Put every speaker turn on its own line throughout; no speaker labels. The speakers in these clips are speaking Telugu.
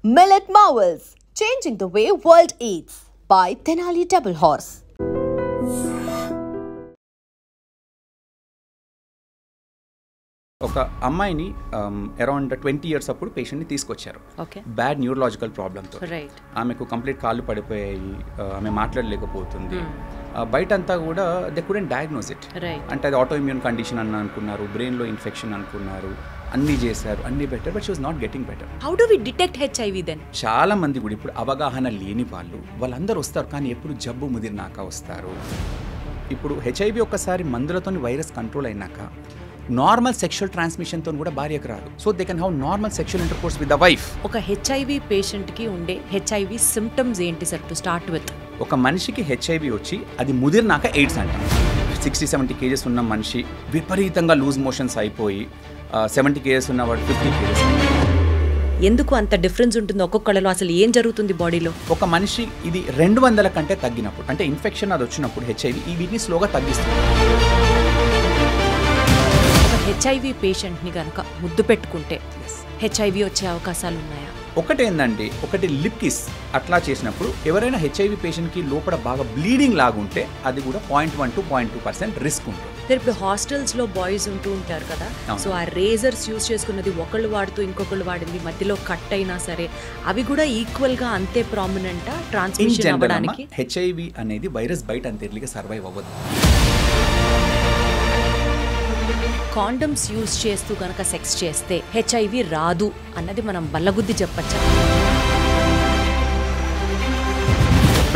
Millet Marvels, changing the way world eats by Tenali Double Horse.
ఒక అమ్మాయిని అరౌండ్ 20 years అప్పుడు పేషెంట్ని తీసుకొచ్చారు. బ్యాడ్ న్యూరలాజికల్ ప్రాబ్లంతో. ఆమెకు కంప్లీట్ కాళ్ళు పడిపోయాయి, ఆమె మాట్లాడలేకపోతుంది. బయట అంతా కూడా దే కుడెంట్ డయాగ్నోస్ ఇట్. అంటే అది ఆటో ఇమ్యూన్ కండిషన్ అని అనుకున్నారు, బ్రెయిన్లో ఇన్ఫెక్షన్ అనుకున్నారు, అన్నీ చేశారు, అన్నీ better, but she was not getting better.
How do we detect HIV then?
చాలా మంది కూడా ఇప్పుడు అవగాహన లేని వాళ్ళందరూ వస్తారు, కానీ ఎప్పుడు జబ్బు ముదిరినాక వస్తారు. ఇప్పుడు హెచ్ఐవి ఒక్కసారి మందులతో వైరస్ కంట్రోల్ అయినాక నార్మల్ సెక్షువల్ ట్రాన్స్మిషన్తో కూడా భార్యకు రాదు. So they can have normal sexual intercourse with the wife.
ఒక హెచ్ఐవి పేషెంట్కి ఉండే హెచ్ఐవి సిమ్టమ్స్ ఏంటి సార్ టు స్టార్ట్ విత్?
ఒక మనిషికి హెచ్ఐవి వచ్చి అది ముదిరినాక ఎయిడ్స్ అంటాం. 60-70 kgs ఉన్న మనిషి విపరీతంగా లూజ్ మోషన్స్ అయిపోయి 70 kgs ఉన్నవాడు 50 kgs.
ఎందుకు అంత డిఫరెన్స్ ఉంటుంది ఒక్కొక్కళ్ళలో? అసలు ఏం జరుగుతుంది బాడీలో?
ఒక మనిషి ఇది 200 కంటే తగ్గినప్పుడు, అంటే ఇన్ఫెక్షన్ అది వచ్చినప్పుడు హెచ్ఐవి ఈ వీటిని స్లోగా తగ్గిస్తుంది.
హెచ్ఐవి పేషెంట్ని కనుక ముద్దు పెట్టుకుంటే హెచ్ఐవి వచ్చే అవకాశాలు ఉన్నాయా?
ఒకటి లిప్ కిస్ అట్లా చేసినప్పుడు ఎవరైనా హెచ్ఐవి పేషెంట్కి లోపల బాగా బ్లీడింగ్ లాగుంటే అది కూడా 0.1 to 0.2% రిస్క్ ఉంటుంది.
ఇప్పుడు హాస్టల్స్లో బాయ్స్ ఉంటూ ఉంటారు కదా, సో ఆ రేజర్స్ యూజ్ చేసుకున్నది ఒకళ్ళు వాడుతూ ఇంకొకళ్ళు వాడింది మధ్యలో కట్ అయినా సరే అవి కూడా ఈక్వల్గా అంతే ప్రామినెంటా ట్రాన్స్మిషన్ అవ్వడానికి?
హెచ్ఐవి అనేది వైరస్ బయట అంత ఎర్లీగా సర్వైవ్ అవ్వదు.
కాండమ్స్ యూజ్ చేస్తూ కనుక సెక్స్ చేస్తే హెచ్ఐవి రాదు అన్నది మనం బల్లగుద్ది చెప్పచ్చా?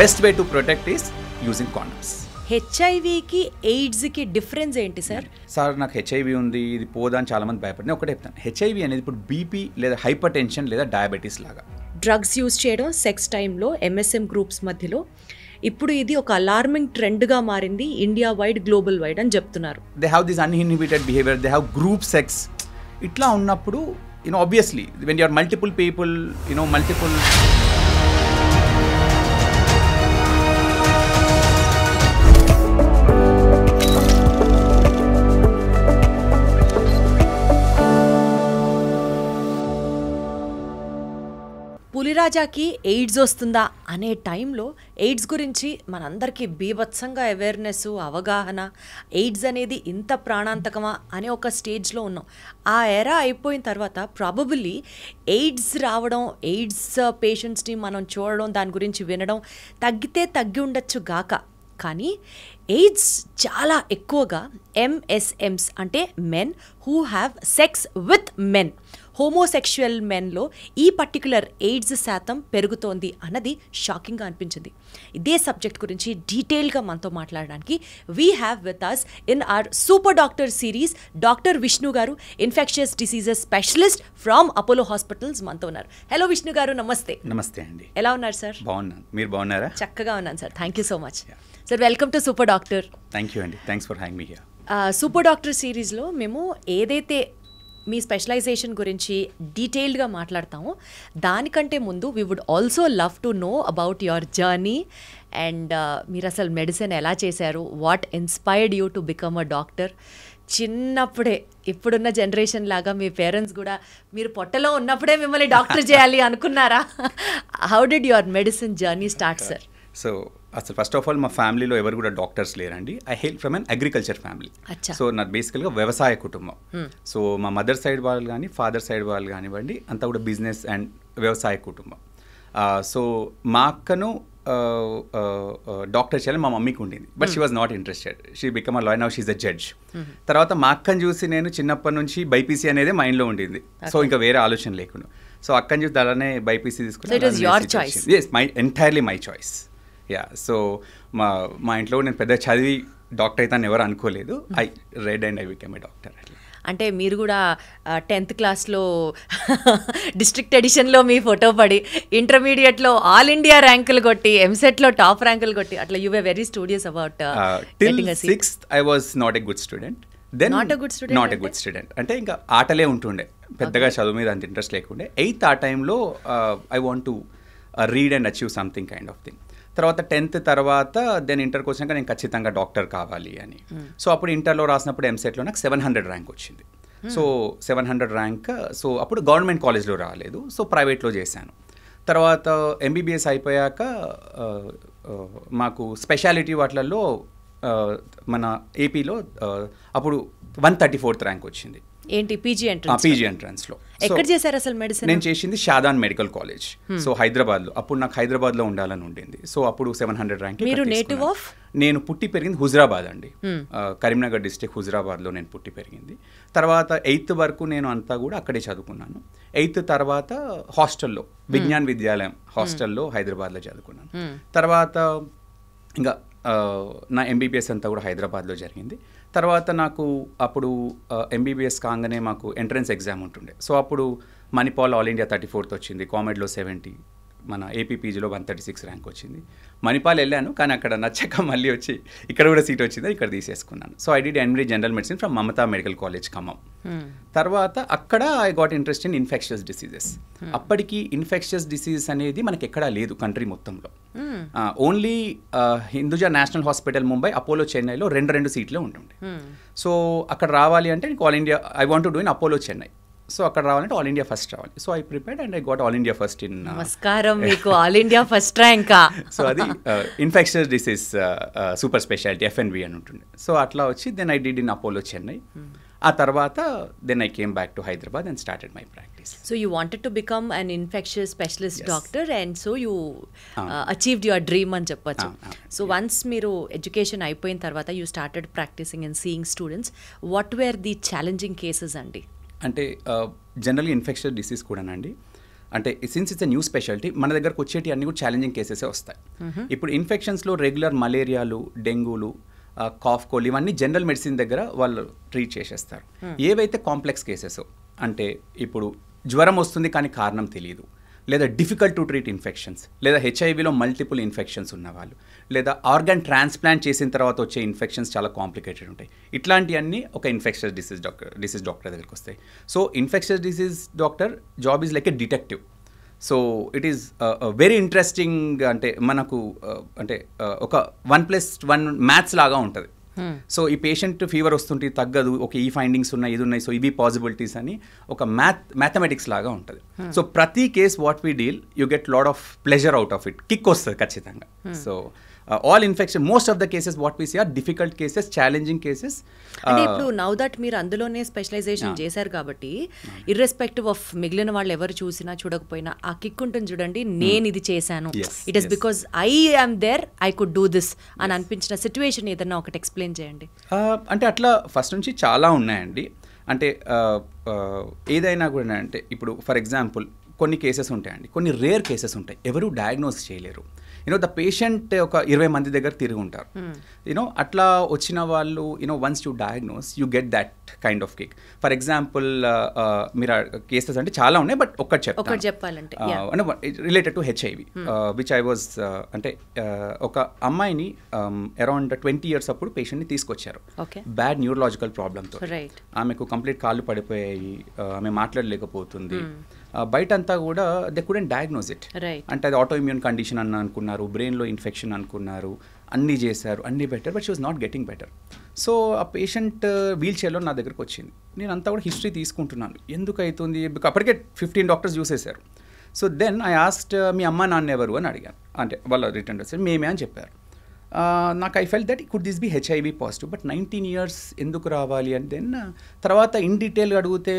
Best way to protect is using condoms.
హెచ్ఐవికి ఎయిడ్స్కి డిఫరెన్స్ ఏంటి సార్?
సార్ నాకు హెచ్ఐవి ఉంది, ఇది పోదా అని చాలామంది భయపడి ఒకటే చెప్తాను. హెచ్ఐవి అనేది ఇప్పుడు బీపీ లేదా హైపర్ టెన్షన్ లేదా డయాబెటీస్ లాగా.
డ్రగ్స్ యూజ్ చేయడం సెక్స్ టైంలో ఎంఎస్ఎం గ్రూప్స్ మధ్యలో ఇప్పుడు ఇది ఒక అలార్మింగ్ ట్రెండ్గా మారింది, ఇండియా వైడ్ గ్లోబల్ వైడ్ అని చెప్తున్నారు.
They have this uninhibited behaviour, they have group sex. ఇట్లా ఉన్నప్పుడు obviously when you are multiple people multiple
పులిరాజాకి ఎయిడ్స్ వస్తుందా అనే టైంలో ఎయిడ్స్ గురించి మనందరికీ బీభత్సంగా అవేర్నెస్, అవగాహన, ఎయిడ్స్ అనేది ఇంత ప్రాణాంతకమా అనే ఒక స్టేజ్లో ఉన్నాం. ఆ ఎరా అయిపోయిన తర్వాత ప్రాబబుల్లీ ఎయిడ్స్ రావడం, ఎయిడ్స్ పేషెంట్స్ని మనం చూడడం, దాని గురించి వినడం తగ్గి ఉండొచ్చు గాక, కానీ ఎయిడ్స్ చాలా ఎక్కువగా ఎంఎస్ఎమ్స్ అంటే men who have sex with men, homosexual మెన్లో ఈ పర్టిక్యులర్ ఎయిడ్స్ శాతం పెరుగుతోంది అన్నది షాకింగ్గా అనిపించింది. ఇదే సబ్జెక్ట్ గురించి డీటెయిల్గా మనతో మాట్లాడడానికి we have with us in our super doctor series doctor Vishnu garu, infectious diseases specialist from Apollo Hospitals మనతో ఉన్నారు. హలో విష్ణు గారు, నమస్తే.
నమస్తే అండి.
ఎలా ఉన్నారు సార్?
బాగున్నాను, మీరు బాగున్నారా?
చక్కగా ఉన్నాను sir, thank you so much sir. Welcome to super doctor.
Thank you అండి, thanks for having me here.
Super doctor సిరీస్లో మేము ఏదైతే మీ స్పెషలైజేషన్ గురించి డీటెయిల్డ్గా మాట్లాడతాము, దానికంటే ముందు we would also love to know about your journey and మీరు అసలు మెడిసిన్ ఎలా చేశారు, what inspired you to become a doctor. చిన్నప్పుడే ఇప్పుడున్న జనరేషన్ లాగా మీ పేరెంట్స్ కూడా మీరు పొట్టలో ఉన్నప్పుడే మిమ్మల్ని డాక్టర్ చేయాలి అనుకున్నారా? How did your medicine journey start sir?
So అసలు ఫస్ట్ ఆఫ్ ఆల్ మా ఫ్యామిలీలో ఎవరు కూడా డాక్టర్స్ లేరండి. I hail from an agriculture family. So నాకు బేసికల్గా వ్యవసాయ కుటుంబం. సో మా మదర్ సైడ్ వాళ్ళు కానీ ఫాదర్ సైడ్ వాళ్ళు కానివ్వండి అంతా కూడా బిజినెస్ అండ్ వ్యవసాయ కుటుంబం. సో మా అక్కను డాక్టర్ చేయాలని మా మమ్మీకి ఉండింది, but she was not interested. She become a lawyer, now she is a judge. తర్వాత మా అక్కని చూసి నేను చిన్నప్పటి నుంచి బైపీసీ అనేది మైండ్లో ఉండింది, సో ఇంకా వేరే ఆలోచన లేకుండా. సో అక్కని చూసి అలానే బైపీసీ తీసుకున్నాను. My entirely my choice. So మా ఇంట్లో నేను పెద్ద చదివి డాక్టర్ అయితే ఎవరు అనుకోలేదు. I read and I become a doctor.
అంటే మీరు కూడా 10th క్లాస్లో డిస్ట్రిక్ట్ ఎడిషన్లో మీ ఫోటో పడి, ఇంటర్మీడియట్లో ఆల్ ఇండియా ర్యాంకులు కొట్టి, ఎంసెట్లో టాప్ ర్యాంకులు కొట్టి, అట్లా you were very studious about.
Till 6th I was not a good student. Then not a good student అంటే ఇంకా ఆటలే ఉంటుండే, పెద్దగా చదువు మీద అంత ఇంట్రెస్ట్ లేకుండే. 8th ఆ టైంలో I want to read and achieve something kind of thing. తర్వాత 10th తర్వాత దెన్ ఇంటర్కి వచ్చినాక నేను ఖచ్చితంగా డాక్టర్ కావాలి అని. సో అప్పుడు ఇంటర్లో రాసినప్పుడు ఎంసెట్లో నాకు 700 ర్యాంక్ వచ్చింది. So 700 rank. సో అప్పుడు గవర్నమెంట్ కాలేజ్లో రాలేదు, సో ప్రైవేట్లో చేశాను. తర్వాత ఎంబీబీఎస్ అయిపోయాక మాకు స్పెషాలిటీ వాటిలలో మన ఏపీలో అప్పుడు 134th ర్యాంక్ వచ్చింది.
ఏంటి పీజీ
ఎంట్రన్స్లో.
ఎక్కడ చేశారు అసలు మెడిసిన్?
నేను చేసింది షాదాన్ మెడికల్ కాలేజ్, సో హైదరాబాద్లో. అప్పుడు నాకు హైదరాబాద్లో ఉండాలని ఉండింది. సో అప్పుడు 700 ర్యాంక్.
మీరు నేటివ్ ఆఫ్?
నేను పుట్టి పెరిగింది హుజరాబాద్ అండి, కరీంనగర్ డిస్ట్రిక్ట్ హుజరాబాద్లో నేను పుట్టి పెరిగింది. తర్వాత 8th వరకు నేను అంతా కూడా అక్కడే చదువుకున్నాను. 8th తర్వాత హాస్టల్లో, విజ్ఞాన్ విద్యాలయం హాస్టల్లో హైదరాబాద్లో చదువుకున్నాను. తర్వాత ఇంకా నా ఎంబీబీఎస్ అంతా కూడా హైదరాబాద్లో జరిగింది. తర్వాత నాకు అప్పుడు ఎంబీబీఎస్ కాగానే మాకు ఎంట్రన్స్ ఎగ్జామ్ ఉంటుండే. సో అప్పుడు మణిపాల్ ఆల్ ఇండియా 34th వచ్చింది, కామెడ్లో 70, మన ఏపీపీజీలో 136 ర్యాంక్ వచ్చింది. మణిపాల్ వెళ్ళాను, కానీ అక్కడ నచ్చక మళ్ళీ వచ్చి ఇక్కడ కూడా సీట్ వచ్చింది, ఇక్కడ తీసేసుకున్నాను. So I did MD general medicine from Mamata medical college Khammam. తర్వాత అక్కడ I got interest in infectious diseases. అప్పటికి ఇన్ఫెక్షియస్ డిసీజెస్ అనేది మనకి ఎక్కడా లేదు కంట్రీ మొత్తంలో. Only Hinduja national hospital Mumbai, Apollo చెన్నైలో రెండు సీట్లే ఉంటుండే. సో అక్కడ రావాలి అంటే all India I want to do in Apollo Chennai. So అక్కడ రావాలంటే ఆల్ ఇండియా ఫస్ట్ రావాలి. So I prepared and I got all India first in.
నమస్కారం, మీకు ఆల్ ఇండియా ఫస్ట్ ర్యాంకా?
సో అది infectious disease super speciality FNV అని ఉంటుంది. సో అట్లా వచ్చి then I did in Apollo Chennai. ఆ తర్వాత then I came back to Hyderabad and started my practice.
So you wanted to become an infectious specialist doctor and so you achieved your dream అని చెప్పొచ్చు. సో వన్స్ మీరు ఎడ్యుకేషన్ అయిపోయిన తర్వాత you started practicing and seeing students, what were the challenging cases అండి?
అంటే జనరల్గా ఇన్ఫెక్షస్ డిసీజ్ కూడానండి, అంటే since it's a new speciality, మన దగ్గరకు వచ్చేటి అన్ని కూడా ఛాలెంజింగ్ కేసెసే వస్తాయి. ఇప్పుడు ఇన్ఫెక్షన్స్లో రెగ్యులర్ మలేరియాలు, డెంగ్యూలు, కాఫ్ కోల్డ్ ఇవన్నీ జనరల్ మెడిసిన్ దగ్గర వాళ్ళు ట్రీట్ చేసేస్తారు. ఏవైతే కాంప్లెక్స్ కేసెస్, అంటే ఇప్పుడు జ్వరం వస్తుంది కానీ కారణం తెలియదు, లేదా డిఫికల్ట్ టు ట్రీట్ ఇన్ఫెక్షన్స్, లేదా హెచ్ఐవిలో మల్టిపుల్ ఇన్ఫెక్షన్స్ ఉన్నవాళ్ళు, లేదా ఆర్గాన్ ట్రాన్స్ప్లాంట్ చేసిన తర్వాత వచ్చే ఇన్ఫెక్షన్స్ చాలా కాంప్లికేటెడ్ ఉంటాయి. ఇట్లాంటివన్నీ ఒక ఇన్ఫెక్షస్ డిసీజ్ డాక్టర్ దగ్గరికి వస్తాయి. So infectious disease doctor job is like a detective. So it is very interesting. అంటే మనకు అంటే ఒక 1+1 మ్యాథ్స్ లాగా ఉంటుంది. సో ఈ పేషెంట్ ఫీవర్ వస్తుంటే తగ్గదు, ఓకే ఈ ఫైండింగ్స్ ఉన్నాయి, ఇది ఉన్నాయి, సో ఇవి పాసిబిలిటీస్ అని ఒక మ్యాథమెటిక్స్ లాగా ఉంటుంది. సో ప్రతి case what we deal you get lot of pleasure out of it, kick వస్తుంది ఖచ్చితంగా. So all infection most of the cases what we see are difficult cases, challenging cases.
అంటే ఇప్పుడు నౌ దట్ మీరు అందులోనే స్పెషలైజేషన్ చేశారు కాబట్టి ఇర్రెస్పెక్టివ్ ఆఫ్ మిగిలిన వాళ్ళు ఎవరు చూసినా చూడకపోయినా ఆ కిక్ ఉంటుంది చూడండి, నేను ఇది చేశాను, it is because I am there, I could do this అని అనిపించిన సిచ్యువేషన్ ఏదన్నా ఒకటి ఎక్స్ప్లెయిన్ చేయండి.
అంటే అట్లా ఫస్ట్ నుంచి చాలా ఉన్నాయండి. అంటే ఏదైనా కూడా అంటే ఇప్పుడు ఫర్ ఎగ్జాంపుల్ కొన్ని కేసెస్ ఉంటాయండి, కొన్ని రేర్ కేసెస్ ఉంటాయి, ఎవరు డయాగ్నోస్ చేయలేరు. ద పేషెంట్ ఒక 20 మంది దగ్గర తిరిగి ఉంటారు. అట్లా వచ్చిన వాళ్ళు once you diagnose you get that kind of kick. For example మీరు కేసెస్ అంటే చాలా ఉన్నాయి, బట్ ఒక్కటి
చెప్పాలంటే
related to HIV which I was అంటే ఒక అమ్మాయిని అరౌండ్ 20 years అప్పుడు పేషెంట్ని తీసుకొచ్చారు బ్యాడ్ న్యూరలాజికల్ ప్రాబ్లమ్తో. ఆమెకు కంప్లీట్ కాళ్ళు పడిపోయాయి, ఆమె మాట్లాడలేకపోతుంది. బయట అంతా కూడా దే కుడెంట్ డయాగ్నోస్ ఇట్, అంటే అది ఆటో ఇమ్యూన్ కండిషన్ అని అనుకున్నారు, బ్రెయిన్లో ఇన్ఫెక్షన్ అనుకున్నారు, అన్నీ చేశారు, అన్నీ better, but she was not getting better. So ఆ పేషెంట్ వీల్ చైర్లో నా దగ్గరకు వచ్చింది. నేను అంతా కూడా హిస్టరీ తీసుకుంటున్నాను, ఎందుకు అవుతుంది, అప్పటికే 15 డాక్టర్స్ చూసేశారు. సో దెన్ ఐ ఆస్క్డ్ మీ అమ్మ నాన్న ఎవరు అని అడిగాను. అంటే వాళ్ళ రిటర్న్ వచ్చారు, మేమే అని చెప్పారు. నాకు I felt that could this be HIV positive, but 19 years ఎందుకు రావాలి అని. దెన్ తర్వాత ఇన్ డీటెయిల్ అడిగితే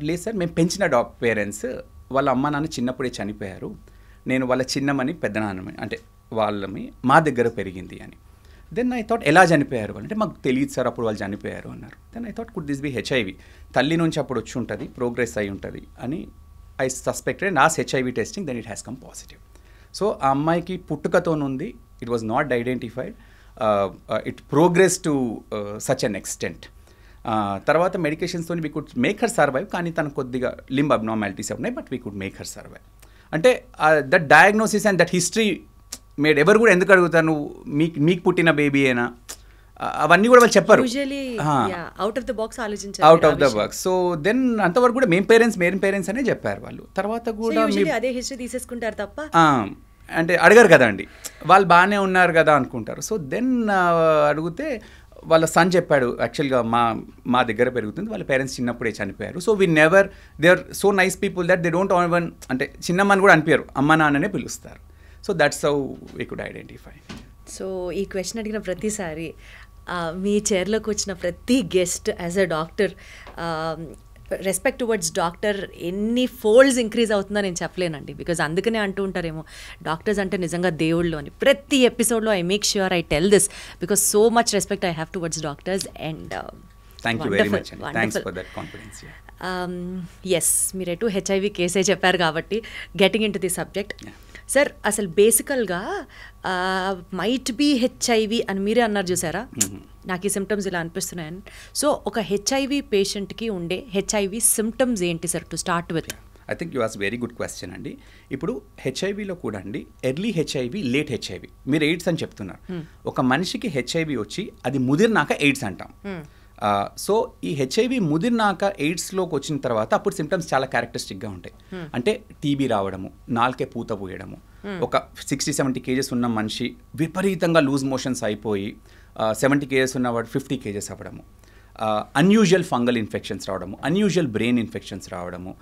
లేదు సార్, మేము పెంచిన పేరెంట్స్, వాళ్ళ అమ్మ నాన్న చిన్నప్పుడే చనిపోయారు, నేను వాళ్ళ చిన్నమని పెద్దనాన్నమని, అంటే వాళ్ళని మా దగ్గర పెరిగింది అని. దెన్ ఐ థాట్ ఎలా చనిపోయారు అంటే మాకు తెలియదు సార్, అప్పుడు వాళ్ళు చనిపోయారు అన్నారు. Then I thought could this be HIV, తల్లి నుంచి అప్పుడు వచ్చి ఉంటుంది, ప్రోగ్రెస్ అయి ఉంటుంది అని I suspected and as HIV testing, then it has come positive. So ఆ అమ్మాయికి పుట్టుకతోనుంది, it was not identified, it progress to such an extent. తర్వాత మెడికేషన్స్తో we could make her survive, కానీ తనకు కొద్దిగా లింబ్ అబ్నార్మాలిటీస్ ఉన్నాయి, but we could make her survive. అంటే that diagnosis and that history made, ఎవరు కూడా ఎందుకు అడుగుతారు నువ్వు మీకు పుట్టిన బేబీ అయినా, అవన్నీ కూడా వాళ్ళు చెప్పరు,
out of the
box. So then అంతవరకు కూడా మేం పేరెంట్స్ అనే చెప్పారు వాళ్ళు. తర్వాత కూడా
అదే హిస్టరీ తీసేసుకుంటారు తప్ప
అంటే అడగరు కదా అండి, వాళ్ళు బాగానే ఉన్నారు కదా అనుకుంటారు. సో దెన్ అడిగితే వాళ్ళ సన్ చెప్పాడు యాక్చువల్గా మా దగ్గర పెరుగుతుంది, వాళ్ళ పేరెంట్స్ చిన్నప్పుడే చనిపోయారు. So they are so nice people that they don't even అంటే చిన్నమ్మని కూడా అనిపించారు, అమ్మ నాన్ననే పిలుస్తారు. So that's how we could identify.
సో ఈ క్వశ్చన్ అడిగిన ప్రతిసారి మీ చైర్లోకి వచ్చిన ప్రతి guest as a doctor respect towards doctor ఎన్ని ఫోల్డ్స్ ఇంక్రీజ్ అవుతుందో నేను చెప్పలేనండి. బికాజ్ అందుకనే అంటూ ఉంటారేమో డాక్టర్స్ అంటే నిజంగా దేవుళ్ళు అని. ప్రతి ఎపిసోడ్లో I make sure I tell this because so much respect I have towards doctors. And
thank you very much, thanks for that confidence.
Yes, మీరు ఎటు హెచ్ఐవి కేసే చెప్పారు కాబట్టి getting in to the subject. Sir, అసలు బేసికల్గా మైట్ బీ హెచ్ఐవి అని మీరే అన్నారు చూసారా, నాకు ఈ సిమ్టమ్స్ ఇలా అనిపిస్తున్నాయని. సో ఒక హెచ్ఐవి పేషెంట్కి ఉండే హెచ్ఐవి సిమ్టమ్స్ ఏంటి sir to start with?
I think you ask very good question అండి. ఇప్పుడు హెచ్ఐవిలో కూడా అండి ఎర్లీ హెచ్ఐవి, లేట్ హెచ్ఐవి. మీరు ఎయిడ్స్ అని చెప్తున్నారు. ఒక మనిషికి హెచ్ఐవి వచ్చి అది ముదిరినాక ఎయిడ్స్ అంటాం. సో ఈ హెచ్ఐవి ముదిరినాక ఎయిడ్స్లోకి వచ్చిన తర్వాత అప్పుడు సిమ్టమ్స్ చాలా క్యారెక్టరిస్టిక్గా ఉంటాయి. అంటే టీబీ రావడము, నాలుకే పూత పోయడము, ఒక 60-70 kgs ఉన్న మనిషి విపరీతంగా లూజ్ మోషన్స్ అయిపోయి 70 kgs ఉన్నవాడు 50 kgs అవ్వడము, అన్యూజువల్ ఫంగల్ ఇన్ఫెక్షన్స్ రావడము, అన్యూజువల్ బ్రెయిన్ ఇన్ఫెక్షన్స్ రావడము.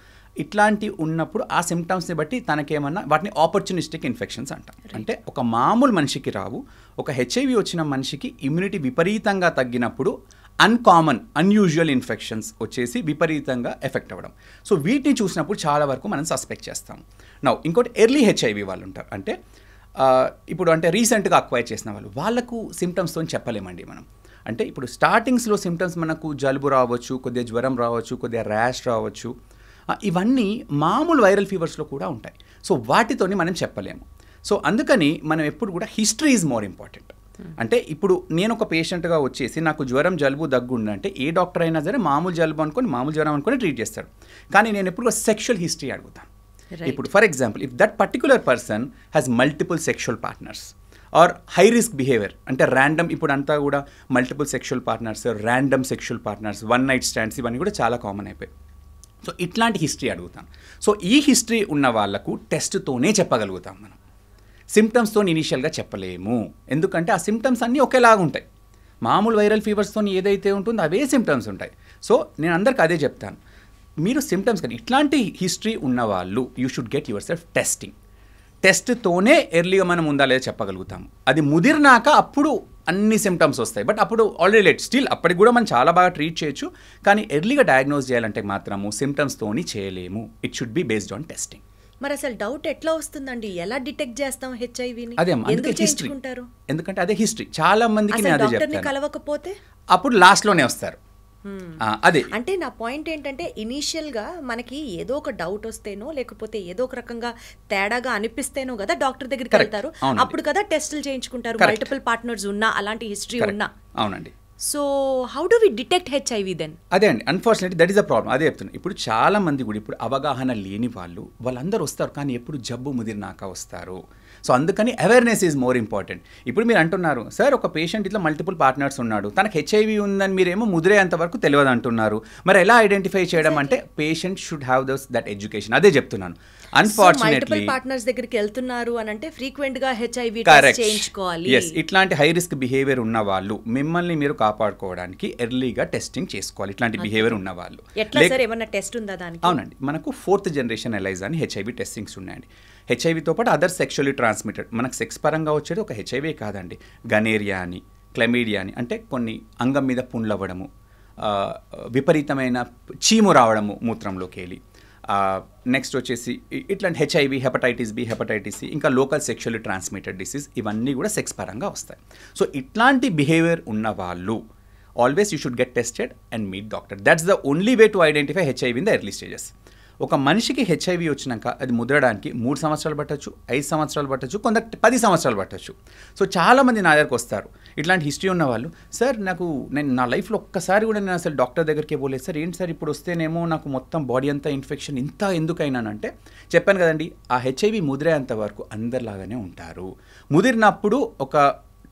ఇట్లాంటి ఉన్నప్పుడు ఆ సిమ్టమ్స్ని బట్టి తనకేమన్నా వాటిని ఆపర్చునిస్టిక్ ఇన్ఫెక్షన్స్ అంటాం. అంటే ఒక మామూలు మనిషికి రావు, ఒక హెచ్ఐవి వచ్చిన మనిషికి ఇమ్యూనిటీ విపరీతంగా తగ్గినప్పుడు అన్కామన్ అన్యూజువల్ ఇన్ఫెక్షన్స్ వచ్చేసి విపరీతంగా ఎఫెక్ట్ అవ్వడం. సో వీటిని చూసినప్పుడు చాలా వరకు మనం సస్పెక్ట్ చేస్తాం. నౌ ఇంకోటి ఎర్లీ హెచ్ఐవి వాళ్ళు ఉంటారు. అంటే ఇప్పుడు అంటే రీసెంట్గా అక్వైర్ చేసిన వాళ్ళకు సిమ్టమ్స్తో చెప్పలేమండి మనం. అంటే ఇప్పుడు స్టార్టింగ్స్లో సిమ్టమ్స్ మనకు జలుబు రావచ్చు, కొద్దిగా జ్వరం రావచ్చు, కొద్దిగా ర్యాష్ రావచ్చు. ఇవన్నీ మామూలు వైరల్ ఫీవర్స్లో కూడా ఉంటాయి. సో వాటితోని మనం చెప్పలేము. సో అందుకని మనం ఎప్పుడు కూడా హిస్టరీ ఈజ్ మోర్ ఇంపార్టెంట్. అంటే ఇప్పుడు నేను ఒక పేషెంట్గా వచ్చేసి నాకు జ్వరం జలుబు దగ్గు ఉందంటే ఏ డాక్టర్ అయినా సరే మామూలు జలుబు అనుకొని మామూలు జ్వరం అనుకొని ట్రీట్ చేస్తాడు. కానీ నేను ఎప్పుడు సెక్షువల్ హిస్టరీ అడుగుతాను. ఇప్పుడు for example if that particular person has multiple sexual partners or high risk behaviour, అంటే ర్యాండమ్, ఇప్పుడు అంతా కూడా multiple sexual partners, random sexual partners, one night stands, ఇవన్నీ కూడా చాలా కామన్ అయిపోయాయి. సో ఇట్లాంటి హిస్టరీ అడుగుతాను. సో ఈ హిస్టరీ ఉన్న వాళ్ళకు టెస్ట్తోనే చెప్పగలుగుతాం మనం. సిమ్టమ్స్తో ఇనీషియల్గా చెప్పలేము, ఎందుకంటే ఆ సిమ్టమ్స్ అన్నీ ఒకేలాగా ఉంటాయి. మామూలు వైరల్ ఫీవర్స్తో ఏదైతే ఉంటుందో అవే సిమ్టమ్స్ ఉంటాయి. సో నేను అందరికి అదే చెప్తాను, మీరు సిమ్టమ్స్ కానీ ఇట్లాంటి హిస్టరీ ఉన్నవాళ్ళు you should get yourself testing. టెస్ట్తోనే ఎర్లీగా మనం ఉందా లేదా చెప్పగలుగుతాము. అది ముదిరినాక అప్పుడు అన్ని సిమ్టమ్స్ వస్తాయి, బట్ అప్పుడు ఆల్రెడీ లేట్, స్టిల్ అప్పటికి కూడా మనం చాలా బాగా ట్రీట్ చేయొచ్చు. కానీ ఎర్లీగా డయాగ్నోస్ చేయాలంటే మాత్రము సిమ్టమ్స్తోని చేయలేము. It should be based on testing.
మరి అసలు డౌట్ ఎట్లా వస్తుందండి, ఎలా డిటెక్ట్ చేస్తాం హెచ్ఐవిని?
అదే
ఎందుకు చేయించుకుంటారు?
ఎందుకంటే అదే హిస్టరీ. చాలా మందికి నేను అదే చెప్తాను,
కలవకపోతే
అప్పుడు లాస్ట్లోనే వస్తారు. అదే
అంటే నా పాయింట్ ఏంటంటే ఇనీషియల్గా మనకి ఏదో ఒక డౌట్ వస్తేనో లేకపోతే ఏదో ఒక రకంగా తేడాగా అనిపిస్తేనో కదా డాక్టర్ దగ్గరికి వెళ్తారు. అప్పుడు కదా టెస్టులు చేయించుకుంటారు, మల్టిపుల్ పార్ట్నర్స్ ఉన్నా, అలాంటి హిస్టరీ ఉన్నా.
అవునండి.
So how do we detect HIV then?
అదే అండి, unfortunately that is the problem. అదే చెప్తున్నాను. ఇప్పుడు చాలా మంది కూడా ఇప్పుడు అవగాహన లేని వాళ్ళందరూ వస్తారు, కానీ ఎప్పుడు జబ్బు ముదిరినాక వస్తారు. సో అందుకని అవేర్నెస్ ఈజ్ మోర్ ఇంపార్టెంట్. ఇప్పుడు మీరు అంటున్నారు, సార్ ఒక పేషెంట్ ఇట్లా మల్టిపుల్ పార్ట్నర్స్ ఉన్నాడు, తనకు హెచ్ఐవి ఉందని మీరేమో ముదిరేంత వరకు తెలియదు అంటున్నారు. మరి ఎలా ఐడెంటిఫై చేయడం అంటే patient should have that education. అదే చెప్తున్నాను. అన్ఫార్చునేట్లీ
పార్ట్నర్స్ దగ్గరికి వెళ్తున్నారు అని అంటే ఫ్రీక్వెంట్ గా హెచ్ఐవి టెస్ట్ చేయించుకోవాలి.
yes, ఇట్లాంటి హై రిస్క్ బిహేవియర్ ఉన్న వాళ్ళు మిమ్మల్ని మీరు కాపాడుకోవడానికి ఎర్లీగా టెస్టింగ్ చేసుకోవాలి. ఇట్లాంటి బిహేవియర్ ఉన్న వాళ్ళు.
ఎట్లా సార్, ఏమన్నా టెస్ట్ ఉందా దానికి?
అవునండి, మనకు 4th జనరేషన్ ఎలైజా అని హెచ్ఐవి టెస్టింగ్స్ ఉన్నాయండి. హెచ్ఐవితో పాటు అదర్ సెక్షువల్లీ ట్రాన్స్మిటెడ్, మనకు సెక్స్ పరంగా వచ్చేది ఒక హెచ్ఐవి కాదండి, గనేరియా అని, క్లెమీడియా అని, అంటే కొన్ని అంగం మీద పుండ్లు అవ్వడము, విపరీతమైన చీము రావడము మూత్రంలోకి వెళ్ళి, నెక్స్ట్ వచ్చేసి ఇట్లాంటి HIV, hepatitis B, hepatitis C, ఇంకా లోకల్ సెక్షువల్లీ ట్రాన్స్మిటెడ్ డిసీజ్, ఇవన్నీ కూడా సెక్స్ పరంగా వస్తాయి. సో ఇట్లాంటి బిహేవియర్ ఉన్న వాళ్ళు always you should get tested and meet doctor. That's the only way to identify HIV in the early stages. ఒక మనిషికి హెచ్ఐవి వచ్చినాక అది ముదరడానికి 3 సంవత్సరాలు పట్టచ్చు, 5 సంవత్సరాలు పట్టచ్చు, కొందరు 10 సంవత్సరాలు పట్టచ్చు. సో చాలామంది నా దగ్గరకు వస్తారు ఇట్లాంటి హిస్టరీ ఉన్న వాళ్ళు, సార్ నేను నా లైఫ్లో ఒక్కసారి కూడా నేను అసలు డాక్టర్ దగ్గరికి పోలేదు సార్, ఏంటి సార్ ఇప్పుడు వస్తేనేమో నాకు మొత్తం బాడీ అంతా ఇన్ఫెక్షన్, ఇంత ఎందుకైనానంటే చెప్పాను కదండి, ఆ హెచ్ఐవి ముదిరేంత వరకు అందరిలాగానే ఉంటారు. ముదిరినప్పుడు ఒక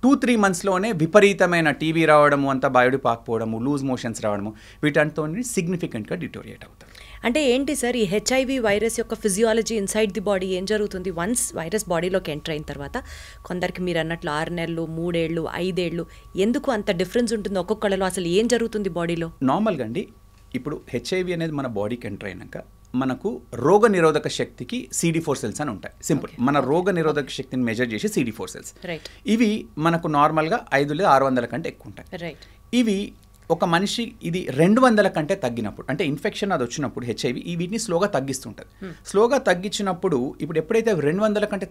2-3 మంత్స్లోనే విపరీతమైన టీబీ రావడము, అంతా బయోడి పాకపోవడము, లూజ్ మోషన్స్ రావడము, వీటంతో సిగ్నిఫికెంట్గా డిటోరియేట్ అవుతారు.
అంటే ఏంటి సార్ ఈ హెచ్ఐవి వైరస్ యొక్క ఫిజియాలజీ ఇన్సైడ్ ది బాడీ ఏం జరుగుతుంది? వన్స్ వైరస్ బాడీలోకి ఎంటర్ అయిన తర్వాత కొందరికి మీరు అన్నట్లు 6 నెలలు, 3 ఏళ్ళు, 5 ఏళ్ళు, ఎందుకు అంత డిఫరెన్స్ ఉంటుంది ఒక్కొక్కళ్ళలో? అసలు ఏం జరుగుతుంది బాడీలో?
నార్మల్గా అండి, ఇప్పుడు హెచ్ఐవి అనేది మన బాడీకి ఎంటర్ అయినాక మనకు రోగ నిరోధక శక్తికి CD4 సెల్స్ అని ఉంటాయి. సింపుల్, మన రోగ నిరోధక శక్తిని మెజర్ చేసి CD4 సెల్స్. ఇవి మనకు నార్మల్గా 5 లేదా 600 కంటే ఎక్కువ ఉంటాయి. ఇవి ఒక మనిషి ఇది 200 కంటే తగ్గినప్పుడు, అంటే ఇన్ఫెక్షన్ అది వచ్చినప్పుడు హెచ్ఐవి వీటిని స్లోగా తగ్గిస్తుంటుంది. స్లోగా తగ్గించినప్పుడు ఇప్పుడు ఎప్పుడైతే 200 కంటే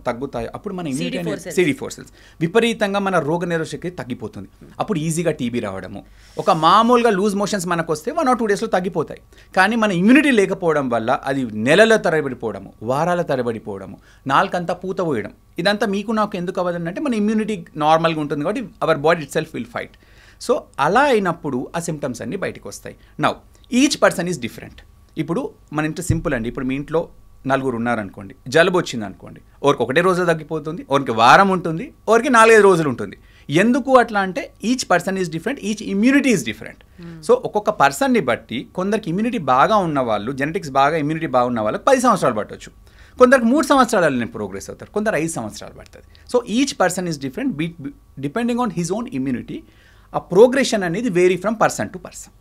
తగ్గుతాయో అప్పుడు మన CD4 సెల్స్ విపరీతంగా మన రోగ నిరోధక శక్తి తగ్గిపోతుంది. అప్పుడు ఈజీగా టీబీ రావడము. ఒక మామూలుగా లూజ్ మోషన్స్ మనకు వస్తే 1 or 2 డేస్లో తగ్గిపోతాయి. కానీ మన ఇమ్యూనిటీ లేకపోవడం వల్ల అది నెలల తరబడిపోవడము, వారాల తరబడిపోవడము, నాలుకంతా పూత పోయడం, ఇదంతా మీకు నాకు ఎందుకు అవ్వదంటే మన ఇమ్యూనిటీ నార్మల్గా ఉంటుంది కాబట్టి our body it self will fight. So అలా అయినప్పుడు ఆ సిమ్టమ్స్ అన్నీ బయటకు వస్తాయి. Now each person is different. ఇప్పుడు మన ఇంట్లో సింపుల్ అండి, ఇప్పుడు మీ ఇంట్లో 4 ఉన్నారనుకోండి, జలుబు వచ్చింది అనుకోండి, ఒకరికి ఒకటే రోజు తగ్గిపోతుంది, ఒకరికి వారం ఉంటుంది, ఒకరికి 4-5 రోజులు ఉంటుంది. ఎందుకు అట్లా అంటే each person is different, each immunity is different. So ఒక్కొక్క పర్సన్ని బట్టి కొందరికి ఇమ్యూనిటీ బాగా ఉన్న వాళ్ళు, జెనెటిక్స్ బాగా ఇమ్యూనిటీ బాగున్న వాళ్ళకి 10 సంవత్సరాలు పట్టవచ్చు, కొందరికి 3 సంవత్సరాలు ప్రోగ్రెస్ అవుతారు, కొందరు 5 సంవత్సరాలు పడుతుంది. So each person is different depending on his own immunity. ఆ ప్రోగ్రెషన్ అనేది vary from person to person.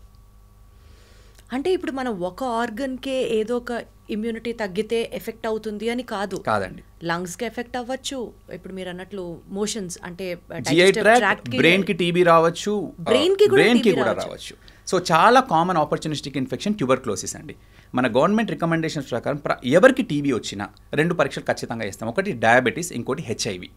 అంటే ఇప్పుడు మనం ఒక ఆర్గన్కే ఏదో ఒక ఇమ్యూనిటీ తగ్గితే ఎఫెక్ట్ అవుతుంది అని కాదండి. లంగ్స్కి ఎఫెక్ట్ అవ్వచ్చు, ఇప్పుడు మీరు అన్నట్లు మోషన్స్ అంటే
బ్రెయిన్ కి టీబీ రావచ్చు, బ్రెయిన్ కి కూడా రావచ్చు. సో చాలా కామన్ ఆపర్చునిస్టిక్ ఇన్ఫెక్షన్ ట్యూబర్క్లోసిస్ అండి. మన గవర్నమెంట్ రికమెండేషన్స్ ప్రకారం ఎవరికి టీబీ వచ్చినా 2 పరీక్షలు ఖచ్చితంగా చేస్తాం. ఒకటి డయాబెటీస్, ఇంకోటి హెచ్ఐవి.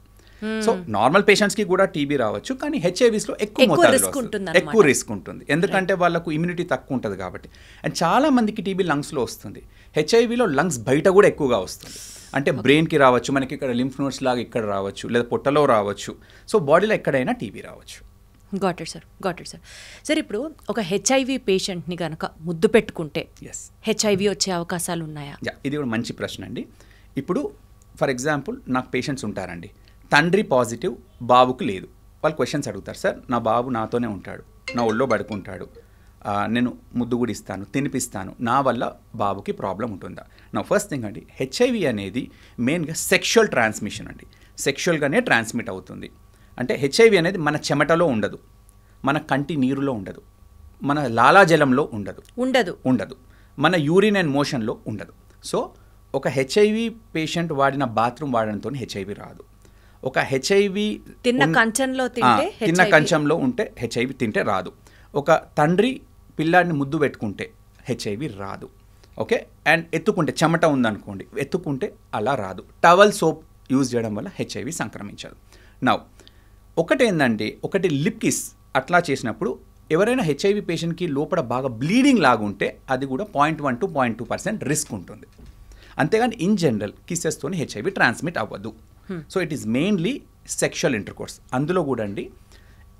సో నార్మల్ పేషెంట్స్కి కూడా టీబీ రావచ్చు, కానీ హెచ్ఐవిస్లో ఎక్కువ రిస్క్ ఉంటుంది, ఎందుకంటే వాళ్ళకు ఇమ్యూనిటీ తక్కువ ఉంటుంది కాబట్టి. అండ్ చాలా మందికి టీబీ లంగ్స్లో వస్తుంది. హెచ్ఐవిలో లంగ్స్ బయట కూడా ఎక్కువగా వస్తుంది, అంటే బ్రెయిన్కి రావచ్చు, మనకి ఇక్కడ లింఫ్ నోడ్స్ లాగా ఇక్కడ రావచ్చు, లేదా పొట్టలో రావచ్చు. సో బాడీలో ఎక్కడైనా టీబీ రావచ్చు.
Got it sir. సార్ ఇప్పుడు ఒక హెచ్ఐవి పేషెంట్ని కనుక ముద్దు పెట్టుకుంటే హెచ్ఐవి వచ్చే అవకాశాలు ఉన్నాయా?
ఇది కూడా మంచి ప్రశ్న అండి. ఇప్పుడు ఫర్ ఎగ్జాంపుల్ నాకు పేషెంట్స్ ఉంటారండి, తండ్రి పాజిటివ్, బాబుకు లేదు. వాళ్ళు క్వశ్చన్స్ అడుగుతారు, సార్ నా బాబు నాతోనే ఉంటాడు, నా ఒళ్ళో పడుకుంటాడు, నేను ముద్దు కూడా ఇస్తాను, తినిపిస్తాను, నా వల్ల బాబుకి ప్రాబ్లం ఉంటుందా? నా ఫస్ట్ థింగ్ అండి, హెచ్ఐవి అనేది మెయిన్గా సెక్షువల్ ట్రాన్స్మిషన్ అండి, సెక్షువల్గానే ట్రాన్స్మిట్ అవుతుంది. అంటే హెచ్ఐవి అనేది మన చెమటలో ఉండదు, మన కంటి నీరులో ఉండదు, మన లాలాజలంలో ఉండదు, మన యూరిన్ అండ్ మోషన్లో ఉండదు. సో ఒక హెచ్ఐవి పేషెంట్ వాడిన బాత్రూమ్ వాడడంతో హెచ్ఐవి రాదు. ఒక హెచ్ఐవి
తిన్న
కంచంలో ఉంటే హెచ్ఐవి తింటే రాదు. ఒక తండ్రి పిల్లాడిని ముద్దు పెట్టుకుంటే హెచ్ఐవి రాదు. ఓకే, అండ్ ఎత్తుకుంటే చెమట ఉందనుకోండి, ఎత్తుకుంటే అలా రాదు. టవల్ సోప్ యూజ్ చేయడం వల్ల హెచ్ఐవి సంక్రమించదు. నౌ ఒకటేందంటే, ఒకటి లిప్ కిస్ అట్లా చేసినప్పుడు ఎవరైనా హెచ్ఐవి పేషెంట్కి లోపల బాగా బ్లీడింగ్ లాగుంటే అది కూడా 0.1 to 0.2% రిస్క్ ఉంటుంది. అంతేగాని ఇన్ జనరల్ కిసెస్తోని హెచ్ఐవి ట్రాన్స్మిట్ అవ్వదు. So it is mainly sexual intercourse. అందులో కూడా అండి,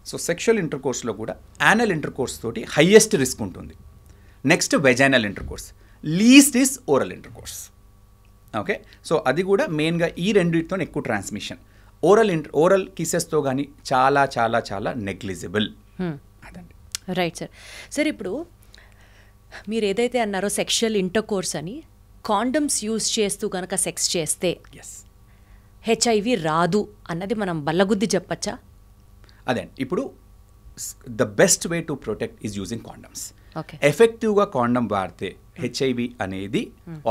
సో సెక్షువల్ ఇంటర్కోర్స్లో కూడా యానల్ ఇంటర్కోర్స్ తోటి హైయెస్ట్ రిస్క్ ఉంటుంది. Next vaginal intercourse, least is oral intercourse. Okay, so అది కూడా మెయిన్గా ఈ రెండింటితో ఎక్కువ ట్రాన్స్మిషన్. ఓరల్ కిసెస్తో కానీ చాలా చాలా చాలా నెగ్లిజిబుల్. అదండి.
Right sir. ఇప్పుడు మీరు ఏదైతే అన్నారో సెక్షువల్ ఇంటర్కోర్స్ అని, కాండమ్స్ యూజ్ చేస్తూ కనుక సెక్స్ చేస్తే హెచ్ఐవి రాదు అన్నది మనం బల్లగుద్ది చెప్పచ్చా?
అదే, ఇప్పుడు the best way to protect is using condoms. ఎఫెక్టివ్గా కాండమ్ వాడితే హెచ్ఐవి అనేది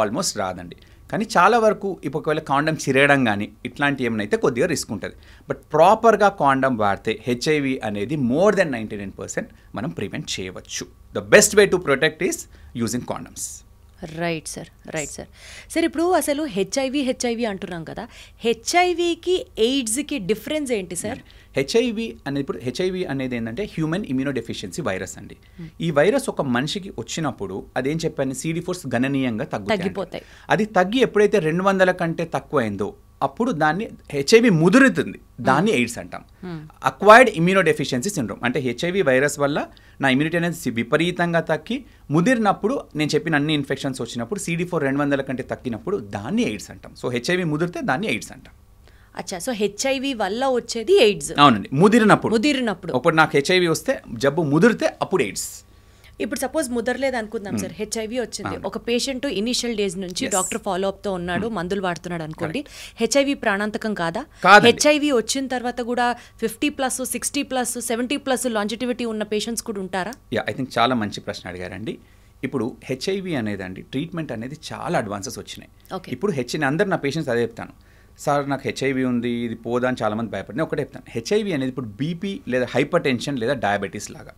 ఆల్మోస్ట్ రాదండి. కానీ చాలా వరకు ఇప్పుడు ఒకవేళ కాండమ్ చిరేయడం కానీ ఇట్లాంటి ఏమైనా కొద్దిగా రిస్క్ ఉంటుంది. బట్ ప్రాపర్గా కాండమ్ వాడితే హెచ్ఐవి అనేది మోర్ దెన్ 99% మనం ప్రివెంట్ చేయవచ్చు. The best way to protect is using condoms.
Right sir. ఇప్పుడు అసలు హెచ్ఐవి అంటున్నాం కదా, హెచ్ఐవికి ఎయిడ్స్కి డిఫరెన్స్ ఏంటి సార్?
హెచ్ఐవి అనేది ఏంటంటే హ్యూమన్ ఇమ్యూనోడెఫిషియన్సీ వైరస్ అండి. ఈ వైరస్ ఒక మనిషికి వచ్చినప్పుడు అదేం చెప్పాను, CD4 గణనీయంగా తగ్గిపోతాయి. అది తగ్గి ఎప్పుడైతే 200 కంటే తక్కువ అయిందో అప్పుడు దాన్ని హెచ్ఐవి ముదురుతుంది, దాన్ని ఎయిడ్స్ అంటాం. అక్వైర్డ్ ఇమ్యూనోడెఫిషియన్సీ సిండ్రోమ్ అంటే హెచ్ఐవి వైరస్ వల్ల నా ఇమ్యూనిటీ అనేది విపరీతంగా తగ్గి ముదిరినప్పుడు, నేను చెప్పిన అన్ని ఇన్ఫెక్షన్స్ వచ్చినప్పుడు CD4 200 కంటే తగ్గినప్పుడు దాన్ని ఎయిడ్స్ అంటాం. సో హెచ్ఐవి ముదిరితే దాన్ని ఎయిడ్స్ అంటాం.
అచ్చా, సో హెచ్ఐవి వల్ల వచ్చేది ఎయిడ్స్?
అవునండి, ముదిరినప్పుడు. ఇప్పుడు నాకు హెచ్ఐవి వస్తే జబ్బు ముదిరితే అప్పుడు ఎయిడ్స్.
ఇప్పుడు సపోజ్ ముదరలేదు అనుకుందాం సార్, హెచ్ఐవి వచ్చింది, ఒక పేషెంట్ ఇనిషియల్ డేస్ నుంచి డాక్టర్ ఫాలో అప్ తో ఉన్నాడు, మందులు వాడుతున్నాడు అనుకోండి, హెచ్ఐవి ప్రాణాంతకం కాదా? హెచ్ఐవి వచ్చిన తర్వాత కూడా 50+, 60+, 70+ లాంజిటివిటీ ఉన్న పేషెంట్స్ కూడా ఉంటారా?
ఐ థింక్ చాలా మంచి ప్రశ్న అడిగారండి. ఇప్పుడు హెచ్ఐవి అనేదండి ట్రీట్మెంట్ అనేది చాలా అడ్వాన్సెస్ వచ్చినాయి. ఇప్పుడు అందరు నా పేషెంట్స్ అదే చెప్తాను, సార్ నాకు హెచ్ఐవి ఉంది, ఇది పోదా అని చాలామంది భయపడి నేను ఒకటే చెప్తాను, హెచ్ఐవి అనేది ఇప్పుడు బీపీ లేదా హైపర్ టెన్షన్ లేదా డయాబెటీస్ లాగా.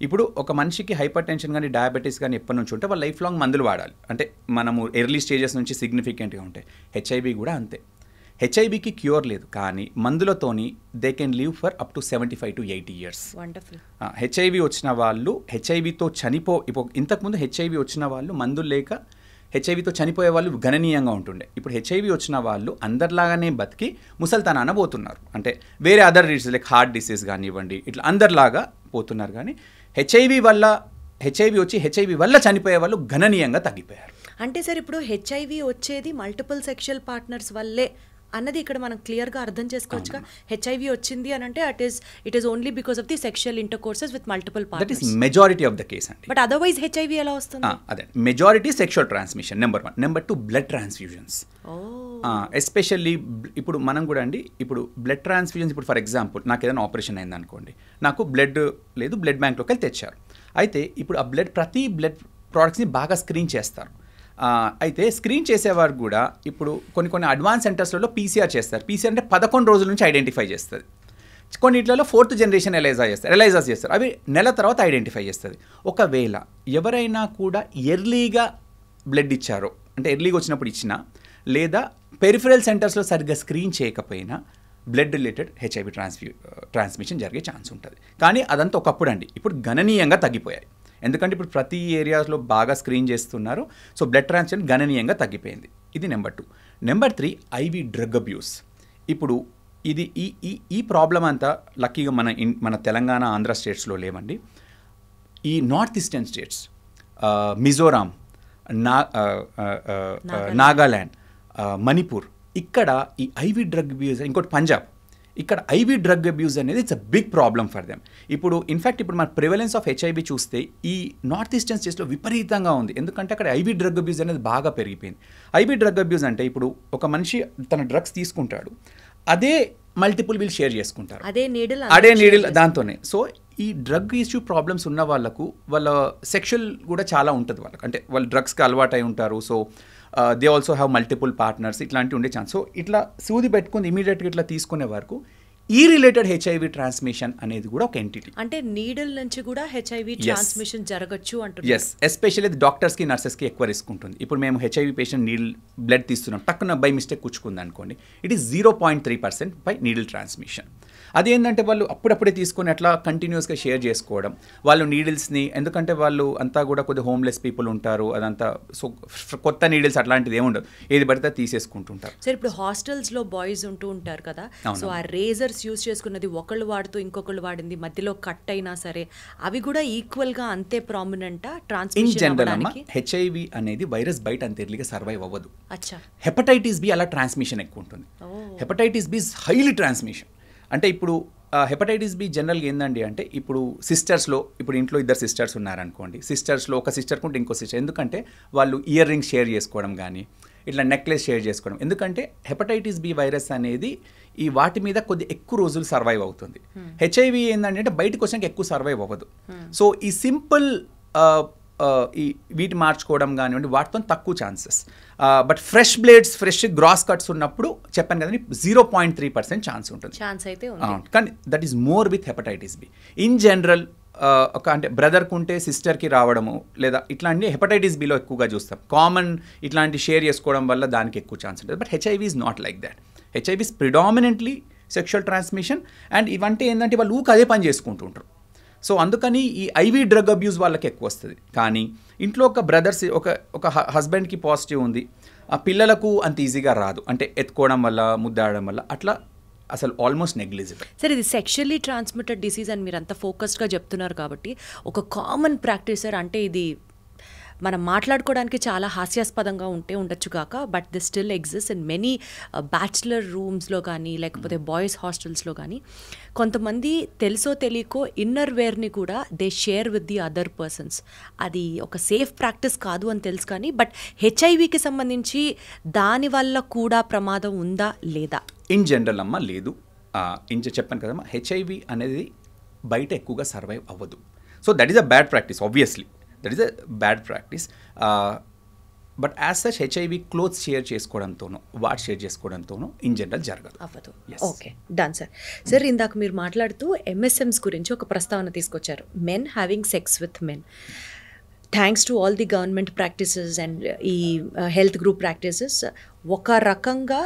ఇప్పుడు ఒక మనిషికి హైపర్ టెన్షన్ కానీ డయాబెటీస్ కానీ ఎప్పటి నుంచి ఉంటే వాళ్ళు లైఫ్ లాంగ్ మందులు వాడాలి, అంటే మనము ఎర్లీ స్టేజెస్ నుంచి సిగ్నిఫికెంట్గా ఉంటాయి. హెచ్ఐవి కూడా అంతే. హెచ్ఐవికి క్యూర్ లేదు, కానీ మందులతోని they can live for up to 75 to 80 years. HIV వచ్చిన వాళ్ళు హెచ్ఐవితో ఇప్పుడు ఇంతకుముందు హెచ్ఐవి వచ్చిన వాళ్ళు మందులు లేక హెచ్ఐవితో చనిపోయే వాళ్ళు గణనీయంగా ఉంటుండే. ఇప్పుడు హెచ్ఐవి వచ్చిన వాళ్ళు అందరిలాగానే బతికి ముసల్తనాన పోతున్నారు, అంటే వేరే other disease like heart disease కానివ్వండి ఇట్లా అందరిలాగా పోతున్నారు. కానీ హెచ్ఐవి వచ్చి హెచ్ఐవి వల్ల చనిపోయే వాళ్ళు గణనీయంగా తగ్గిపోయారు.
అంటే సార్ ఇప్పుడు హెచ్ఐవి వచ్చేది మల్టిపుల్ సెక్షువల్ పార్ట్నర్స్ వల్లే అన్నది ఇక్కడ మనం క్లియర్గా అర్థం చేసుకోవచ్చుగా. హెచ్ఐవి వచ్చింది అని అంటే it is only because of the sexual intercourses with multiple partners.
That is majority of the case అండి.
బట్ అదర్వైజ్ హెచ్ఐవి ఎలా వస్తుంది?
అదే majority sexual transmission number 1. Number 2 blood transfusions. Especially ఇప్పుడు మనం కూడా అండి, ఇప్పుడు బ్లడ్ ట్రాన్స్ఫ్యూజన్స్, ఇప్పుడు ఫర్ ఎగ్జాంపుల్ నాకు ఏదైనా ఆపరేషన్ అయింది అనుకోండి, నాకు బ్లడ్ లేదు, బ్లడ్ బ్యాంక్లోకి వెళ్ళి తెచ్చారు. అయితే ఇప్పుడు ఆ ప్రతి బ్లడ్ ప్రోడక్ట్స్ని బాగా స్క్రీన్ చేస్తారు. అయితే స్క్రీన్ చేసేవారు కూడా ఇప్పుడు కొన్ని అడ్వాన్స్ సెంటర్స్లలో పీసీఆర్ చేస్తారు. పీసీఆర్ అంటే 11 రోజుల నుంచి ఐడెంటిఫై చేస్తుంది. కొన్నిట్లలో 4th జనరేషన్ ఎలైజాస్ చేస్తారు, అవి నెల తర్వాత ఐడెంటిఫై చేస్తుంది. ఒకవేళ ఎవరైనా కూడా ఎర్లీగా బ్లడ్ ఇచ్చారో, అంటే ఎర్లీగా వచ్చినప్పుడు ఇచ్చినా లేదా పెరిఫరల్ సెంటర్స్లో సరిగ్గా స్క్రీన్ చేయకపోయినా బ్లడ్ రిలేటెడ్ హెచ్ఐవి ట్రాన్స్మిషన్ జరిగే ఛాన్స్ ఉంటుంది. కానీ అదంతా ఒకప్పుడు అండి, ఇప్పుడు గణనీయంగా తగ్గిపోయాయి. ఎందుకంటే ఇప్పుడు ప్రతి ఏరియాస్లో బాగా స్క్రీన్ చేస్తున్నారు. సో బ్లడ్ ట్రాన్స్ఫ్యూజన్ గణనీయంగా తగ్గిపోయింది. ఇది number 2. Number 3 IV drug abuse. ఇప్పుడు ఇది ఈ ప్రాబ్లం అంతా లక్కీగా మన తెలంగాణ ఆంధ్ర స్టేట్స్లో లేవండి. ఈ north eastern states, Mizoram, Nagaland, Manipur, ఇక్కడ ఈ ఐవి డ్రగ్ అబ్యూస్, ఇంకోటి పంజాబ్, ఇక్కడ ఐవి డ్రగ్ అబ్యూస్ అనేది it's a big problem for them. ఇప్పుడు ఇన్ఫ్యాక్ట్ ఇప్పుడు మన ప్రివలెన్స్ ఆఫ్ హెచ్ఐవి చూస్తే ఈ నార్త్ ఈస్టర్న్ స్టేట్స్లో విపరీతంగా ఉంది. ఎందుకంటే అక్కడ ఐవి డ్రగ్ అబ్యూస్ అనేది బాగా పెరిగిపోయింది. ఐవి డ్రగ్ అబ్యూస్ అంటే ఇప్పుడు ఒక మనిషి తన డ్రగ్స్ తీసుకుంటాడు, అదే మల్టిపుల్ వీళ్ళు షేర్ చేసుకుంటారు, అదే నీడిల్ దాంతోనే. సో ఈ డ్రగ్ ఇష్యూ ప్రాబ్లమ్స్ ఉన్న వాళ్ళకు వాళ్ళ సెక్షువల్ కూడా చాలా ఉంటుంది వాళ్ళకి, అంటే వాళ్ళు డ్రగ్స్కి అలవాటు అయి ఉంటారు. So they also have multiple partners, ఇట్లాంటివి ఉండే ఛాన్స్. సో ఇట్లా సూది పెట్టుకుని ఇమీడియట్గా ఇట్లా తీసుకునే వరకు ఈ రిలేటెడ్ హెచ్ఐవి ట్రాన్స్మిషన్ అనేది కూడా ఒక ఎంటిటీ.
అంటే నీడిల్ నుంచి కూడా హెచ్ఐవి ట్రాన్స్మిషన్ జరగచ్చు అంటున్నారు.
ఎస్, ఎస్పెషల్లీ డాక్టర్స్కి నర్సెస్కి ఎక్కువ రిస్క్ ఉంటుంది. ఇప్పుడు మేము హెచ్ఐవి పేషెంట్ నీడిల్ బ్లడ్ తీస్తున్నాం, టక్కున బై మిస్టేక్ కూర్చుకుంది అనుకోండి, it is 0.3% by needle transmission. అదేంటంటే వాళ్ళు అప్పుడప్పుడే తీసుకొని అట్లా కంటిన్యూస్గా షేర్ చేసుకోవడం, వాళ్ళు నీడిల్స్ని, ఎందుకంటే వాళ్ళు అంతా కూడా కొద్దిగా హోమ్లెస్ పీపుల్ ఉంటారు, అదంతా. సో కొత్త నీడిల్స్ అట్లాంటిది ఏముండదు, ఏది పడితే తీసేసుకుంటుంటారు.
సరే, ఇప్పుడు హాస్టల్స్లో బాయ్స్ ఉంటూ ఉంటారు కదా, సో ఆ రేజర్స్ యూజ్ చేసుకున్నది ఒకళ్ళు వాడుతూ ఇంకొకళ్ళు వాడింది మధ్యలో కట్ అయినా సరే అవి కూడా ఈక్వల్గా అంతే ప్రామినెంటా ట్రాన్స్మిషన్?
ఇన్ జనరల్ అమ్మా, హెచ్ఐవి అనేది వైరస్ బయట అంత ఎర్లీగా సర్వైవ్ అవ్వదు. హెపటైటిస్ బి అలా ట్రాన్స్మిషన్ ఎక్కువ ఉంటుంది. Hepatitis B is highly transmission. అంటే ఇప్పుడు హెపటైటిస్ బి జనరల్గా ఏందండి అంటే, ఇప్పుడు సిస్టర్స్లో, ఇప్పుడు ఇంట్లో 2 సిస్టర్స్ ఉన్నారనుకోండి, సిస్టర్స్లో ఒక సిస్టర్ కుంటే ఇంకో సిస్టర్, ఎందుకంటే వాళ్ళు ఇయర్ రింగ్స్ షేర్ చేసుకోవడం కానీ ఇట్లా నెక్లెస్ షేర్ చేసుకోవడం. ఎందుకంటే హెపటైటిస్ బి వైరస్ అనేది ఈ వాటి మీద కొద్ది ఎక్కువ రోజులు సర్వైవ్ అవుతుంది. హెచ్ఐవి ఏంటంటే బయటకు వచ్చాక ఎక్కువ సర్వైవ్ అవ్వదు. సో ఈ సింపుల్ ఈ వీటి మార్చుకోవడం కానివ్వండి వాటితో తక్కువ chances. But fresh gross cuts ఉన్నప్పుడు చెప్పాను కదండి 0.3% ఛాన్స్ ఉంటుంది. కానీ that is more with hepatitis B. In general అంటే బ్రదర్కి ఉంటే సిస్టర్కి రావడము లేదా ఇట్లాంటి హెపటైటిస్ బిలో ఎక్కువగా చూస్తాం. కామన్ ఇట్లాంటి షేర్ చేసుకోవడం వల్ల దానికి ఎక్కువ ఛాన్స్ ఉంటుంది. But HIV is not like that. HIV is predominantly sexual transmission. And ఇవంటే ఏంటంటే వాళ్ళు అదే పని చేసుకుంటూ ఉంటారు. సో అందుకని ఈ ఐవి డ్రగ్ అబ్యూస్ వాళ్ళకి ఎక్కువ వస్తుంది. కానీ ఇంట్లో ఒక బ్రదర్స్ ఒక హస్బెండ్కి పాజిటివ్ ఉంది, ఆ పిల్లలకు అంత ఈజీగా రాదు, అంటే ఎత్తుకోవడం వల్ల ముద్దాడడం వల్ల అట్లా అసలు ఆల్మోస్ట్ నెగ్లిజిబుల్.
సరే, ఇది సెక్షువల్లీ ట్రాన్స్మిటెడ్ డిసీజ్ అని మీరు అంత ఫోకస్డ్గా చెప్తున్నారు కాబట్టి ఒక కామన్ ప్రాక్టీసర్ అంటే ఇది మనం మాట్లాడుకోవడానికి చాలా హాస్యాస్పదంగా ఉండొచ్చు కాక but the still exist in many bachelor రూమ్స్లో కానీ లేకపోతే బాయ్స్ హాస్టల్స్లో కానీ కొంతమంది తెలుసో తెలియకో ఇన్నర్ వేర్ని కూడా they share with the other persons. అది ఒక సేఫ్ ప్రాక్టీస్ కాదు అని తెలుసు కానీ బట్ హెచ్ఐవికి సంబంధించి దానివల్ల కూడా ప్రమాదం ఉందా లేదా?
ఇన్ జనరల్ అమ్మ లేదు. చెప్పాను కదమ్మా, హెచ్ఐవి అనేది బయట ఎక్కువగా సర్వైవ్ అవ్వదు. So that is a bad practice, obviously that is a bad practice. But as such HIV clothes share చేసుకోవడంతోనో వాట్ షేర్ చేసుకోవడంతోనో ఇన్ జనరల్ జరగదు.
అవ్వదు. Okay, done sir. సార్ ఇందాక మీరు మాట్లాడుతూ ఎంఎస్ఎంస్ గురించి ఒక ప్రస్తావన తీసుకొచ్చారు, men having sex with men. Thanks to all the government practices and ఈ హెల్త్ గ్రూప్ ప్రాక్టీసెస్ ఒక రకంగా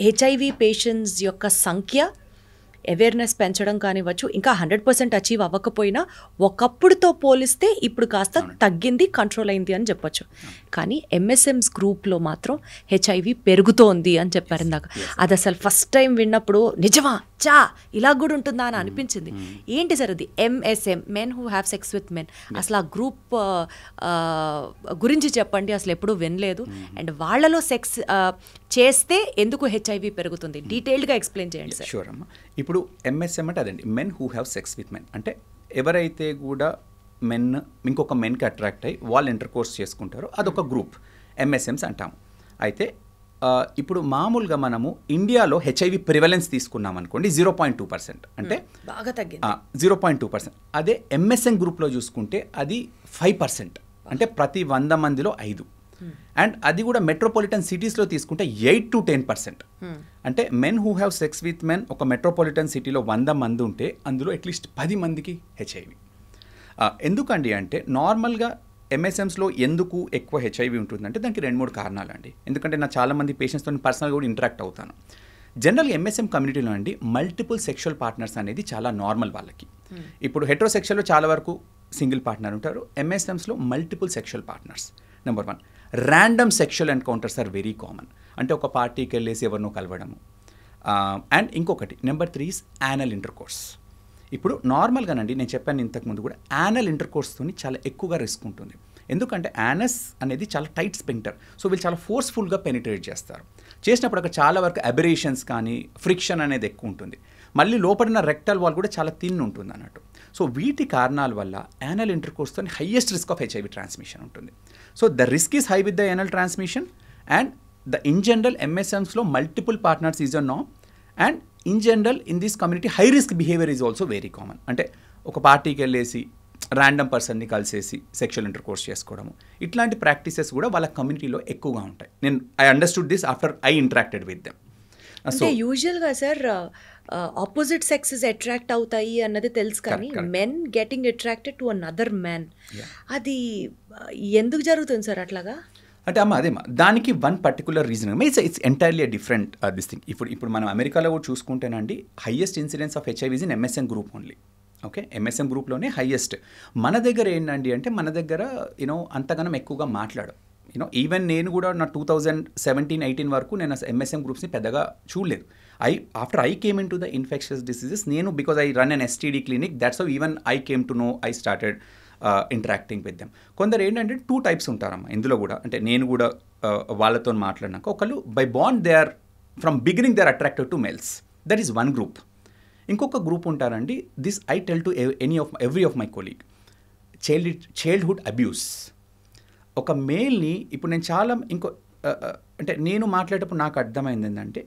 హెచ్ఐవి పేషెంట్స్ యొక్క సంఖ్య అవేర్నెస్ పెంచడం కానివ్వచ్చు, ఇంకా 100% అచీవ్ అవ్వకపోయినా ఒకప్పుడుతో పోలిస్తే ఇప్పుడు కాస్త తగ్గింది, కంట్రోల్ అయింది అని చెప్పొచ్చు. కానీ ఎంఎస్ఎంస్ గ్రూప్లో మాత్రం హెచ్ఐవి పెరుగుతోంది అని చెప్పారు ఇందాక. అది అసలు ఫస్ట్ టైం విన్నప్పుడు నిజమా చా ఇలా కూడా ఉంటుందా అని అనిపించింది. ఏంటి సార్ అది MSM, men who have sex with men? అసలు ఆ గ్రూప్ గురించి చెప్పండి, అసలు ఎప్పుడూ వినలేదు. అండ్ వాళ్ళలో సెక్స్ చేస్తే ఎందుకు హెచ్ఐవి పెరుగుతుంది, డీటెయిల్డ్గా ఎక్స్ప్లెయిన్ చేయండి సార్.
షూర్ అమ్మా. ఇప్పుడు ఎంఎస్ఎం అంటే అదండి, men who have sex with men. అంటే ఎవరైతే కూడా మెన్ ఇంకొక మెన్కి అట్రాక్ట్ అయ్యి వాళ్ళు ఇంటర్కోర్స్ చేసుకుంటారో అదొక గ్రూప్, ఎంఎస్ఎంస్ అంటాము. అయితే ఇప్పుడు మామూలుగా మనము ఇండియాలో హెచ్ఐవి ప్రివలెన్స్ తీసుకున్నాం అనుకోండి 0.2%, అంటే
బాగా తగ్గింది
0.2%. అదే ఎంఎస్ఎం గ్రూప్లో చూసుకుంటే అది 5%, అంటే ప్రతి 100 మందిలో 5. అండ్ అది కూడా మెట్రోపాలిటన్ సిటీస్లో తీసుకుంటే 8 to 10%. అంటే men who have sex with men ఒక మెట్రోపాలిటన్ సిటీలో 100 మంది ఉంటే అందులో అట్లీస్ట్ 10 మందికి హెచ్ఐవి. ఎందుకండి అంటే నార్మల్గా ఎంఎస్ఎంస్లో ఎందుకు ఎక్కువ హెచ్ఐవి ఉంటుందంటే దానికి 2-3 కారణాలు అండి. ఎందుకంటే నా చాలామంది పేషెంట్స్తో పర్సనల్గా కూడా ఇంటరాక్ట్ అవుతాను. జనరల్గా ఎంఎస్ఎం కమ్యూనిటీలో అండి మల్టిపుల్ సెక్షువల్ పార్ట్నర్స్ అనేది చాలా నార్మల్ వాళ్ళకి. ఇప్పుడు హెట్రోసెక్షువల్లో చాలా వరకు సింగిల్ పార్ట్నర్ ఉంటారు, ఎంఎస్ఎంస్లో multiple sexual partners. Number 1, random sexual encounters are very common, అంటే ఒక పార్టీకి వెళ్ళేసి ఎవరినో కలవడము. అండ్ ఇంకొకటి నెంబర్ 3 ఈస్ యానల్ ఇంటర్కోర్స్. ఇప్పుడు నార్మల్గానండి నేను చెప్పాను ఇంతకుముందు కూడా, యానల్ ఇంటర్కోర్స్తో చాలా ఎక్కువగా రిస్క్ ఉంటుంది. ఎందుకంటే యానస్ అనేది చాలా టైట్ స్పింక్టర్, సో వీళ్ళు చాలా ఫోర్స్ఫుల్గా పెనిట్రేట్ చేస్తారు. చేసినప్పుడు అక్కడ చాలా వరకు అబరేషన్స్ కానీ ఫ్రిక్షన్ అనేది ఎక్కువ ఉంటుంది. మళ్ళీ లోపడిన రెక్టల్ వాల్ కూడా చాలా థిన్ ఉంటుంది అన్నట్టు. సో వీటి కారణాల వల్ల యానల్ ఇంటర్కోర్స్తో highest risk of HIV transmission ఉంటుంది. So the risk is high with the anal transmission. And the in general ఎంఎస్ఎంస్లో multiple partners is a norm. And in general in this community high risk behaviour is also very common. అంటే ఒక పార్టీకి వెళ్ళేసి ర్యాండమ్ పర్సన్ని కలిసేసి సెక్షువల్ ఇంటర్కోర్స్ చేసుకోవడము, ఇట్లాంటి ప్రాక్టీసెస్ కూడా వాళ్ళ కమ్యూనిటీలో ఎక్కువగా ఉంటాయి. I understood this after I interacted with them.
అంటే యూజువల్గా సార్ ఆపోజిట్ సెక్సెస్ అట్రాక్ట్ అవుతాయి అన్నది తెలుసు, కానీ men getting attracted to another man, అది ఎందుకు జరుగుతుంది సార్ అట్లాగా?
అంటే అమ్మ అదేమ్మా, దానికి one particular reason it's entirely different this thing. ఇప్పుడు మనం అమెరికాలో కూడా చూసుకుంటేనండి highest incidence of HIVs in MSM group only. Okay, MSM గ్రూప్లోనే హైయెస్ట్. మన దగ్గర ఏంటండి అంటే మన దగ్గర అంతగానం ఎక్కువగా మాట్లాడు. ఈవెన్ నేను కూడా నా 2017-18 వరకు నేను ఎంఎస్ఎం గ్రూప్స్ని పెద్దగా చూడలేదు. After I came in to the infectious diseases, నేను because I run an STD clinic, that's how even I came to know, I started interacting with them. కొందరు ఏంటంటే 2 types ఉంటారమ్మా ఇందులో కూడా. అంటే నేను కూడా వాళ్ళతో మాట్లాడినాక ఒకళ్ళు by bond they are from beginning they are attracted to males, that is one group. ఇంకొక గ్రూప్ ఉంటారండి, this I tell to every of my colleague, childhood abuse. ఒక మేల్ని ఇప్పుడు నేను చాలా అంటే నేను మాట్లాడేటప్పుడు నాకు అర్థమైంది ఏంటంటే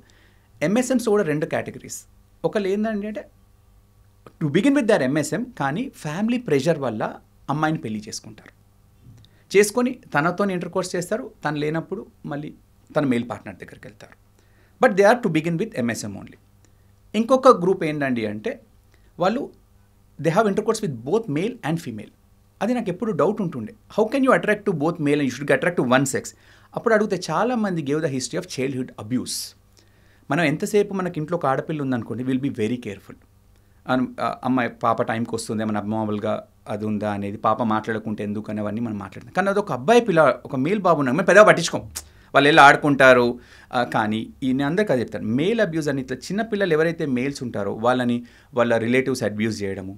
ఎంఎస్ఎంస్ కూడా 2 కేటగిరీస్. ఒకళ్ళు ఏంటంటే to begin with their MSM, కానీ ఫ్యామిలీ ప్రెషర్ వల్ల అమ్మాయిని పెళ్లి చేసుకొని తనతో ఇంటర్కోర్స్ చేస్తారు, తను లేనప్పుడు మళ్ళీ తన మేల్ పార్ట్నర్ దగ్గరికి వెళ్తారు. But they are to begin with MSM only. ఇంకొక గ్రూప్ ఏంటండి అంటే వాళ్ళు they have intercourse with both male and female. అది నాకు ఎప్పుడు డౌట్ ఉంటుండే, how can you attract to both male and you should attract to one sex? అప్పుడు అడిగితే చాలామంది gave the history of childhood abuse. మనం ఎంతసేపు మనకి ఇంట్లో ఒక ఆడపిల్ల ఉందనుకోండి, విల్ బీ వెరీ కేర్ఫుల్. అమ్మాయి పాప టైంకి వస్తుంది, మన అబ్నార్మల్గా అది ఉందా అనేది, పాప మాట్లాడుకుంటే ఎందుకు అనేవన్నీ మనం మాట్లాడతాం. కానీ అది ఒక అబ్బాయి పిల్ల, ఒక మేల్ బాబు ఉన్నాం, మేము పెద్దగా పట్టించుకోం, వాళ్ళు వెళ్ళి ఆడుకుంటారు. కానీ ఈయన అందరికీ అది చెప్తారు, మేల్ అబ్యూస్ అని. ఇట్లా చిన్నపిల్లలు ఎవరైతే మేల్స్ ఉంటారో వాళ్ళని వాళ్ళ రిలేటివ్స్ అబ్యూస్ చేయడము,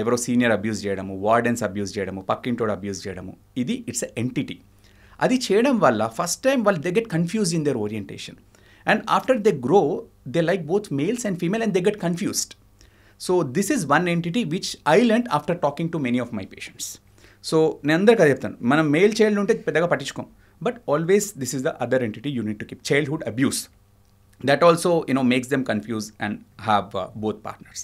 ఎవరో సీనియర్ అబ్యూస్ చేయడము, వార్డెన్స్ అబ్యూస్ చేయడము, పక్కింటోడు అబ్యూస్ చేయడము, ఇది ఇట్స్ ఎ ఎంటిటీ. అది చేయడం వల్ల ఫస్ట్ టైం వాళ్ళు they get confuse in there orientation, and after they grow they like both males and female and they get confused. So this is one entity which I learned after talking to many of my patients. So నేను అందరికీ అది చెప్తాను, మనం మేల్ చైల్డ్ ఉంటే పెద్దగా పట్టించుకోం, but always this is the other entity you need to keep. Childhood abuse, that also makes them confuse and have both partners.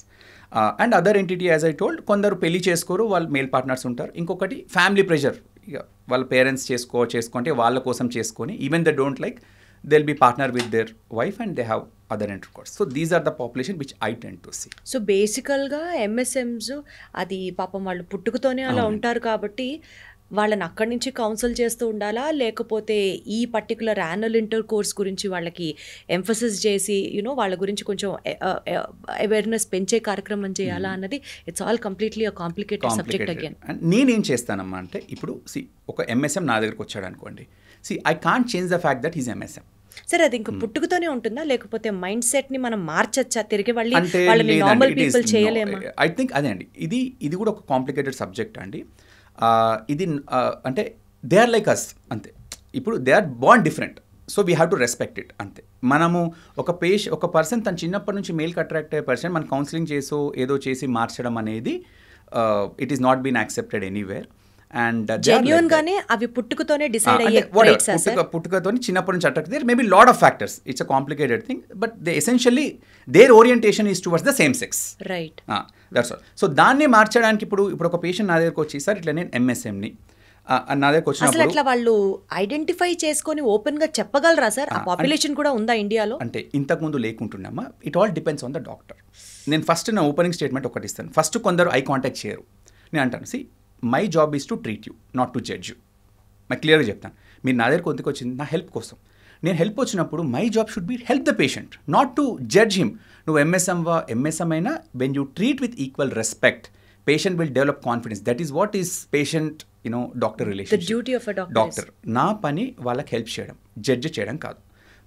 And other entity, as I told, కొందరు పెళ్లి చేసుకోరు, వాళ్ళు మేల్ పార్ట్నర్స్ ఉంటారు. ఇంకొకటి ఫ్యామిలీ ప్రెషర్, ఇక వాళ్ళ పేరెంట్స్ చేసుకుంటే వాళ్ళ కోసం చేసుకొని, even they don't like, they'll be partner with their wife and they have other intercourse. So these are the population which I tend to see.
So బేసికల్గా ఎంఎస్ఎంస్ అది పాపం వాళ్ళు పుట్టుకతోనే అలా ఉంటారు కాబట్టి వాళ్ళని అక్కడి నుంచి కౌన్సిల్ చేస్తూ ఉండాలా, లేకపోతే ఈ పర్టికులర్ యాన్యువల్ ఇంటర్ కోర్స్ గురించి వాళ్ళకి ఎంఫసిస్ చేసి వాళ్ళ గురించి కొంచెం అవేర్నెస్ పెంచే కార్యక్రమం చేయాలా అన్నది it's all completely a complicated subject again.
నేనేం చేస్తానమ్మా అంటే, ఇప్పుడు ఒక ఎంఎస్ఎం నా దగ్గరకు వచ్చాడు అనుకోండి, I can't change the fact that is MSM.
సరే, అది ఇంకా పుట్టుకతోనే ఉంటుందా, లేకపోతే మైండ్ సెట్ ని మనం మార్చచ్చా తిరిగి వాళ్ళని నార్మల్ పీపుల్ చేయలేమా?
ఐ థింక్ అదే అండి, ఇది కూడా ఒక కాంప్లికేటెడ్ సబ్జెక్ట్ అండి. ఇది అంటే దే ఆర్ లైక్ అస్ అంతే. ఇప్పుడు they are born different, so we have to respect it అంతే. మనము ఒక పర్సన్ తను చిన్నప్పటి నుంచి మేల్కి అట్రాక్ట్ అయ్యే పర్సన్ మనం కౌన్సిలింగ్ ఏదో చేసి మార్చడం అనేది it is not been accepted anywhere. And
genuine గానే అవి పుట్టుకతోనే డిసైడ్ అయ్యే
పుట్టుకతోనే చిన్నప్పటి నుంచి attract. There maybe lot of factors, it's a complicated thing, but they essentially their orientation is towards the same sex.
Right,
that's all. So దాన్ని మార్చడానికి ఇప్పుడు ఒక పేషెంట్ నా దగ్గరకు వచ్చి, సార్ ఇట్లా నేను ఎంఎస్ఎంని నా దగ్గరకు వచ్చినప్పుడు
అట్లా వాళ్ళు ఐడెంటిఫై చేసుకొని ఓపెన్ గా చెప్పగలరా సార్? ఆ పాపులేషన్ కూడా ఉందా ఇండియాలో?
అంటే ఇంతకుముందు లేకుంటున్నామా, it all depends on the doctor. నేను ఫస్ట్ నా ఓపెనింగ్ స్టేట్మెంట్ ఒకటి ఇస్తాను. ఫస్ట్ కొందరు ఐ కాంటాక్ట్ చేయరు. నేను అంటాను, my job is to treat you, not to judge you. నాకు క్లియర్గా చెప్తాను, మీరు నా దగ్గరకు ఎందుకు వచ్చింది? నా హెల్ప్ కోసం. నేను హెల్ప్ వచ్చినప్పుడు my job should be help the patient, not to judge him. నువ్వు ఎంఎస్ఎం అయినా, when you treat with equal respect, patient will develop confidence. That is what is patient doctor relationship. Doctor నా పని వాళ్ళకి హెల్ప్ చేయడం, జడ్జ్ చేయడం కాదు.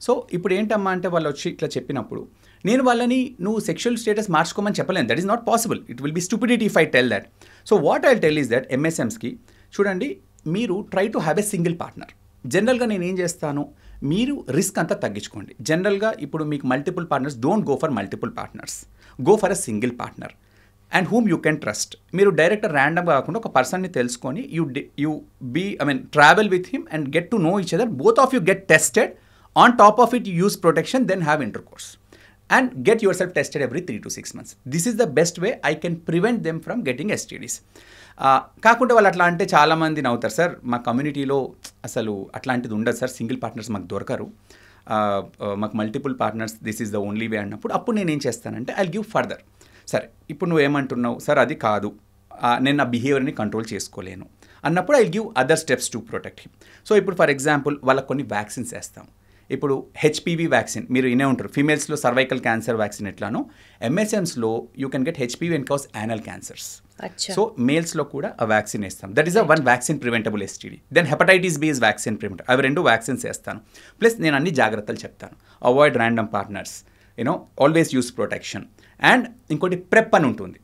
సో ఇప్పుడు ఏంటమ్మా అంటే, వాళ్ళు వచ్చి ఇట్లా చెప్పినప్పుడు నేను వాళ్ళని నువ్వు సెక్షువల్ స్టేటస్ మార్చుకోమని చెప్పలేను. That is not possible. It will be stupidity if I tell that. So what I tell is that ఎంఎస్ఎంస్కి చూడండి, మీరు try to have a single partner. జనరల్గా నేను ఏం చేస్తాను, మీరు రిస్క్ అంతా తగ్గించుకోండి. జనరల్గా ఇప్పుడు మీకు multiple partners, don't go for multiple partners, go for a single partner and whom you can trust. మీరు డైరెక్ట్ ర్యాండమ్గా కాకుండా ఒక పర్సన్ని తెలుసుకొని travel with him and get to know each other. Both of you get tested. On top of it use protection, then have intercourse and get yourself tested every 3 to 6 months. This is the best way I can prevent them from getting STDs. కాకుండా వాళ్ళు అట్లా అంటే చాలామంది నవ్వుతారు, సార్ మా కమ్యూనిటీలో అసలు అట్లాంటిది ఉండదు సార్, సింగిల్ పార్ట్నర్స్ మాకు దొరకరు, మాకు multiple partners this is the only way అప్పుడు నేను ఏం చేస్తానంటే ఐ గివ్ ఫర్దర్. సరే ఇప్పుడు నువ్వు ఏమంటున్నావు సార్, అది కాదు, నేను నా బిహేవియర్ని కంట్రోల్ చేసుకోలేను అన్నప్పుడు I give other steps to protect him. So ఇప్పుడు ఫర్ ఎగ్జాంపుల్ వాళ్ళకి కొన్ని వ్యాక్సిన్స్ వేస్తాం. ఇప్పుడు హెచ్పివి వ్యాక్సిన్ మీరు వినే ఉంటారు, ఫీమేల్స్లో సర్వైకల్ క్యాన్సర్ వ్యాక్సిన్ ఎట్లానో ఎంఎస్ఎంస్లో you can get HPV and cause anal cancers. So మేల్స్లో కూడా ఆ వ్యాక్సిన్ వేస్తాం. That is a one vaccine preventable STD. Then hepatitis B is vaccine preventable. అవి 2 వ్యాక్సిన్స్ వేస్తాను. ప్లస్ నేను అన్ని జాగ్రత్తలు చెప్తాను. Avoid random partners, always use protection. And ఇంకోటి ప్రెప్ అని ఉంటుంది,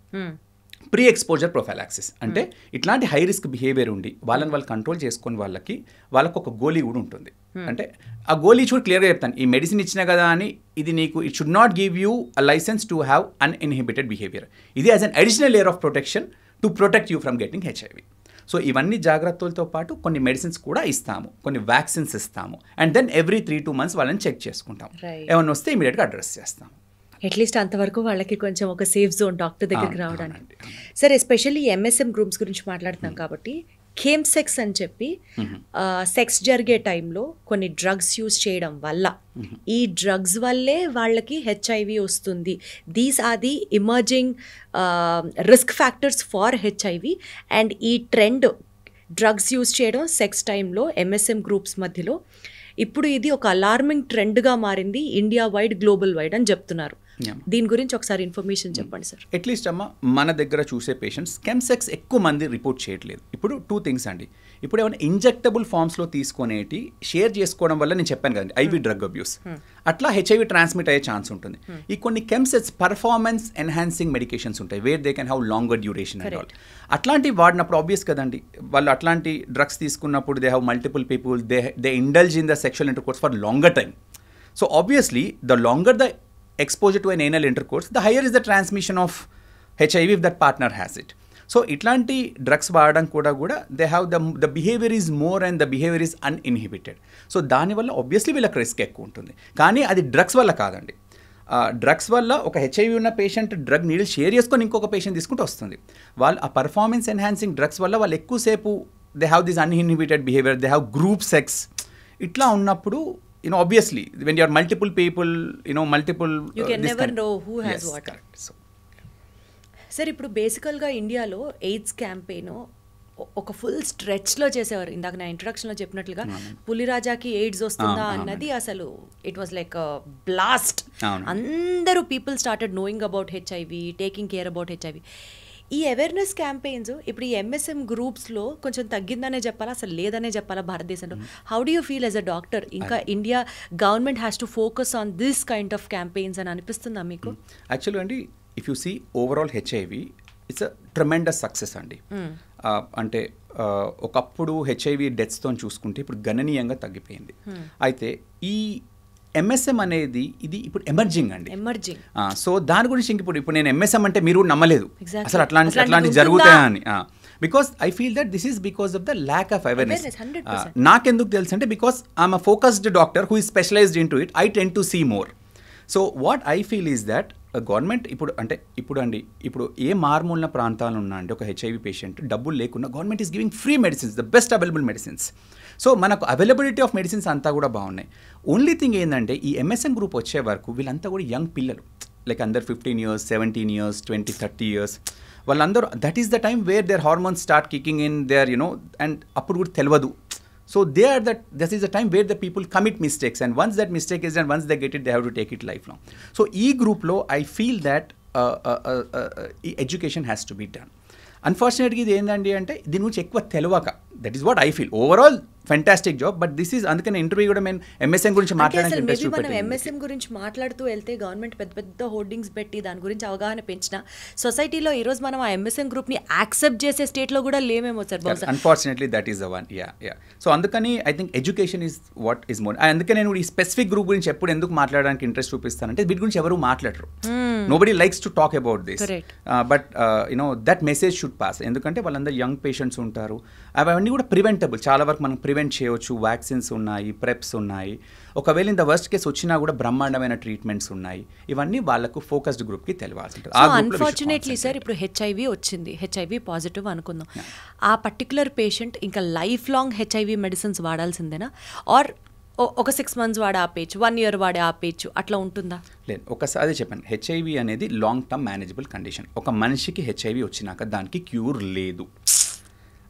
ప్రీ ఎక్స్పోజర్ ప్రొఫైలాక్సిస్. అంటే ఇట్లాంటి హై రిస్క్ బిహేవియర్ ఉండి వాళ్ళు కంట్రోల్ చేసుకుని వాళ్ళకి ఒక గోలీ కూడా ఉంటుంది. అంటే ఆ గోలీ చూడు క్లియర్గా చెప్తాను, ఈ మెడిసిన్ ఇచ్చినా కదా అని ఇది నీకు it should not give you a licence to have uninhibited behaviour. ఇది as an additional layer of protection to protect you from getting HIV. So ఇవన్నీ జాగ్రత్తలతో పాటు కొన్ని మెడిసిన్స్ కూడా ఇస్తాము, కొన్ని వ్యాక్సిన్స్ ఇస్తాము. అండ్ దెన్ ఎవ్రీ 3-2 months వాళ్ళని చెక్ చేసుకుంటాం. ఏమన్నా వస్తే ఇమీడియట్గా అడ్రస్ చేస్తాము.
అట్లీస్ట్ అంతవరకు వాళ్ళకి కొంచెం ఒక సేఫ్ జోన్ డాక్టర్ దగ్గరికి రావడానికి. సరే, ఎస్పెషల్లీ ఎంఎస్ఎం గ్రూప్స్ గురించి మాట్లాడుతున్నాం కాబట్టి కేమ్ సెక్స్ అని చెప్పి సెక్స్ జరిగే టైంలో కొన్ని డ్రగ్స్ యూజ్ చేయడం వల్ల, ఈ డ్రగ్స్ వల్లే వాళ్ళకి హెచ్ఐవి వస్తుంది. These are the emerging risk factors for HIV. And ఈ ట్రెండ్ డ్రగ్స్ యూజ్ చేయడం సెక్స్ టైంలో ఎంఎస్ఎం గ్రూప్స్ మధ్యలో ఇప్పుడు ఇది ఒక అలార్మింగ్ ట్రెండ్గా మారింది, ఇండియా వైడ్ గ్లోబల్ వైడ్ అని చెప్తున్నారు. దీని గురించి ఒకసారి ఇన్ఫర్మేషన్ చెప్పండి సార్.
అట్లీస్ట్ అమ్మ మన దగ్గర చూసే పేషెంట్స్ కెమ్సెక్స్ ఎక్కువ మంది రిపోర్ట్ చేయట్లేదు. ఇప్పుడు 2 థింగ్స్ అండి. ఇప్పుడు ఏమైనా ఇంజెక్టబుల్ ఫామ్స్లో తీసుకునేటి షేర్ చేసుకోవడం వల్ల నేను చెప్పాను కదండి ఐవీ డ్రగ్ అబ్యూస్, అట్లా హెచ్ఐవి ట్రాన్స్మిట్ అయ్యే ఛాన్స్ ఉంటుంది. ఈ కొన్ని కెమ్సెట్స్ పర్ఫార్మెన్స్ ఎన్హాన్సింగ్ మెడికేషన్స్ ఉంటాయి where they can have longer duration and all. అట్లాంటివి వాడినప్పుడు ఆబ్వియస్ కదండి, వాళ్ళు అట్లాంటి డ్రగ్స్ తీసుకున్నప్పుడు they have multiple people, they indulge in the sexual intercourse for longer time. So obviously the longer the exposure to an anal intercourse, the higher is the transmission of HIV if that partner has it. So itlanti drugs vaadam kuda they have the behavior is more and the behavior is uninhibited. So dani valla obviously villaki risk ekku untundi, కానీ అది డ్రగ్స్ వల్ల కాదండి. డ్రగ్స్ వల్ల ఒక హెచ్ఐవి ఉన్న పేషెంట్ డ్రగ్ నీడిల్ షేర్ చేసుకొని ఇంకొక పేషెంట్ తీసుకుంటూ వస్తుంది. వాళ్ళు ఆ పర్ఫార్మెన్స్ ఎన్హాన్సింగ్ డ్రగ్స్ వల్ల వాళ్ళు ఎక్కువసేపు they have this uninhibited behaviour, they have group sex. ఇట్లా ఉన్నప్పుడు obviously when you are multiple people, multiple
you can never know who has yes, what.
Correct. So
sir ఇప్పుడు బేసికల్గా ఇండియాలో ఎయిడ్స్ క్యాంపెయిన్ ఒక ఫుల్ స్ట్రెచ్లో చేసేవారు. ఇందాక నా ఇంట్రొడక్షన్లో చెప్పినట్లుగా పులిరాజాకి ఎయిడ్స్ వస్తుందా అన్నది అసలు ఇట్ వాజ్ లైక్ బ్లాస్ట్. అందరూ people started knowing about HIV, taking care about HIV. ఈ అవేర్నెస్ క్యాంపెయిన్స్ ఇప్పుడు ఈ ఎంఎస్ఎం గ్రూప్స్లో కొంచెం తగ్గిందనే చెప్పాలా, అసలు లేదనే చెప్పాలా భారతదేశంలో? How do you feel as a doctor? ఇంకా India government has to focus on this kind of campaigns అని అనిపిస్తుందా మీకు?
యాక్చువల్గా అండి, if you see overall HIV it's a tremendous success అండి. అంటే ఒకప్పుడు హెచ్ఐవి డెత్స్తో చూసుకుంటే ఇప్పుడు గణనీయంగా తగ్గిపోయింది. అయితే ఈ ఎంఎస్ఎం అనేది ఇది ఇప్పుడు ఎమర్జింగ్ అండి. సో దాని గురించి ఇప్పుడు నేను ఎంఎస్ఎం అంటే మీరు నమ్మలేదు అసలు అట్లాంటి జరుగుతాయని. Because I feel that this is because of the lack of awareness. నాకెందుకు తెలుసు అంటే because I'm a focused doctor who is specialised in to it, I tend to see more. So what I feel is that government ఇప్పుడు ఏ మారుమూలన ప్రాంతాలు ఉన్నా అండి ఒక హెచ్ఐవి పేషెంట్ డబ్బులు లేకుండా government is giving free medicines, the best available medicines. So మనకు అవైలబిలిటీ ఆఫ్ మెడిసిన్స్ అంతా కూడా బాగున్నాయి. ఓన్లీ థింగ్ ఏంటంటే ఈ ఎంఎస్ఎం గ్రూప్ వచ్చే వరకు వీళ్ళంతా కూడా యంగ్ పిల్లలు, లైక్ అందరు 15 years, 17 years, 20, 30 years. వాళ్ళందరూ that is the time where their hormones start kicking in there and అప్పుడు కూడా తెలియదు. So this is the time where the people commit mistakes, and once that mistake is done, once they get it, they have to take it lifelong. So e group lo I feel that education has to be done. Unfortunately ఇది ఏంటండి అంటే దీని గురించి ఎక్కువ తెలియక, that is what I feel. Overall fantastic job, but this is అందుకని ఇంటర్వ్యూ కూడా మేము ఎంఎస్ఎం గురించి మాట్లాడడానికి
మనం ఎంఎస్ఎం గురించి మాట్లాడుతూ వెళ్తే గవర్నమెంట్ పెద్ద పెద్ద హోర్డింగ్స్ పెట్టి దాని గురించి అవగాహన పెంచిన సొసైటీలో ఈరోజు మనం ఆ ఎంఎస్ఎం గ్రూప్ని యాక్సెప్ట్ చేసే స్టేట్లో కూడా లేమేమో sir.
Unfortunately that is the one. Ya so అందుకని I think education is what is more. అందుకే నేను ఈ స్పెసిఫిక్ గ్రూప్ గురించి ఎప్పుడు ఎందుకు మాట్లాడడానికి ఇంట్రెస్ట్ చూపిస్తానంటే వీటి గురించి ఎవరు మాట్లాడరు. Nobody likes to talk about this, but that message should pass. ఎందుకంటే వాళ్ళందరూ యంగ్ పేషెంట్స్ ఉంటారు, అవన్నీ కూడా ప్రివెంటబుల్. చాలా వరకు మనం ప్రివెంట్ చేయవచ్చు. వ్యాక్సిన్స్ ఉన్నాయి, ప్రెప్స్ ఉన్నాయి. ఒకవేళ ఇంత వర్స్ట్ కేసు వచ్చినా కూడా బ్రహ్మాండమైన ట్రీట్మెంట్స్ ఉన్నాయి. ఇవన్నీ వాళ్ళకు ఫోకస్డ్ గ్రూప్కి తెలియాల్సి ఉంటుంది.
అన్ఫార్చునేట్లీ సార్ ఇప్పుడు హెచ్ఐవి వచ్చింది, హెచ్ఐవి పాజిటివ్ అనుకుందాం, ఆ పర్టికులర్ పేషెంట్ ఇంకా లైఫ్ లాంగ్ హెచ్ఐవి మెడిసిన్స్ వాడాల్సిందేనా, ఆర్ ఒక 6 months వాడే ఆపేయచ్చు, 1 year వాడే ఆపేయచ్చు, అట్లా ఉంటుందా?
లేదు, ఒకసారి చెప్పాను, హెచ్ఐవి అనేది లాంగ్ టర్మ్ మేనేజబుల్ కండిషన్. ఒక మనిషికి హెచ్ఐవి వచ్చినాక దానికి క్యూర్ లేదు.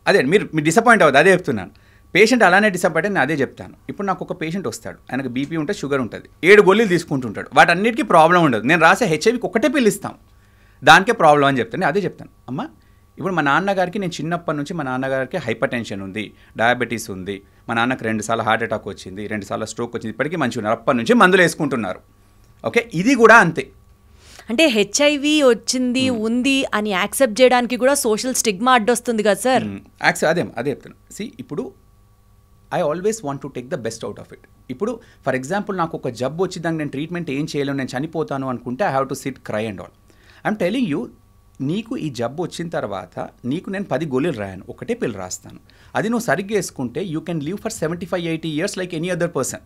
అదే మీరు డిసప్పాయింట్ అవ్వదు, అదే చెప్తున్నాను. పేషెంట్ అలానే డిసప్పాయింట్ నేను అదే చెప్తాను. ఇప్పుడు నాకు ఒక పేషెంట్ వస్తాడు, ఆయనకు బీపీ ఉంటుంది, షుగర్ ఉంటుంది, 7 గోళీలు తీసుకుంటుంటాడు, వాటన్నిటికీ ప్రాబ్లం ఉండదు. నేను రాసే హెచ్ఐవికి ఒకటే పిల్లిస్తాం, దానికే ప్రాబ్లం అని చెప్తాను. అదే చెప్తాను, అమ్మ ఇప్పుడు మా నాన్నగారికి నేను చిన్నప్పటి నుంచి మా నాన్నగారికి హైపర్ టెన్షన్ ఉంది, డయాబెటీస్ ఉంది, మా నాన్నకు 2 సార్లు హార్ట్ అటాక్ వచ్చింది, 2 సార్లు స్ట్రోక్ వచ్చింది, ఇప్పటికీ మంచిగా ఉన్నారు, అప్పటి నుంచి మందులు వేసుకుంటున్నారు. ఓకే, ఇది కూడా అంతే.
అంటే హెచ్ఐవి వచ్చింది ఉంది అని యాక్సెప్ట్ చేయడానికి కూడా సోషల్ స్టిగ్మా అడ్డొస్తుంది కదా సార్.
అదే చెప్తాను. ఇప్పుడు I always want to take the best out of it. ఇప్పుడు ఫర్ ఎగ్జాంపుల్ నాకు ఒక జబ్బు వచ్చి దానికి నేను ట్రీట్మెంట్ ఏం చేయలేను, నేను చనిపోతాను అనుకుంటే I have to SIT cry and all. I'm telling you, నీకు ఈ జబ్బు వచ్చిన తర్వాత నీకు నేను 10 గోళీలు రాయను, ఒకటే పిల్ రాస్తాను. అది నువ్వు సరిగ్గా వేసుకుంటే you can live for 75-80 years like any other person,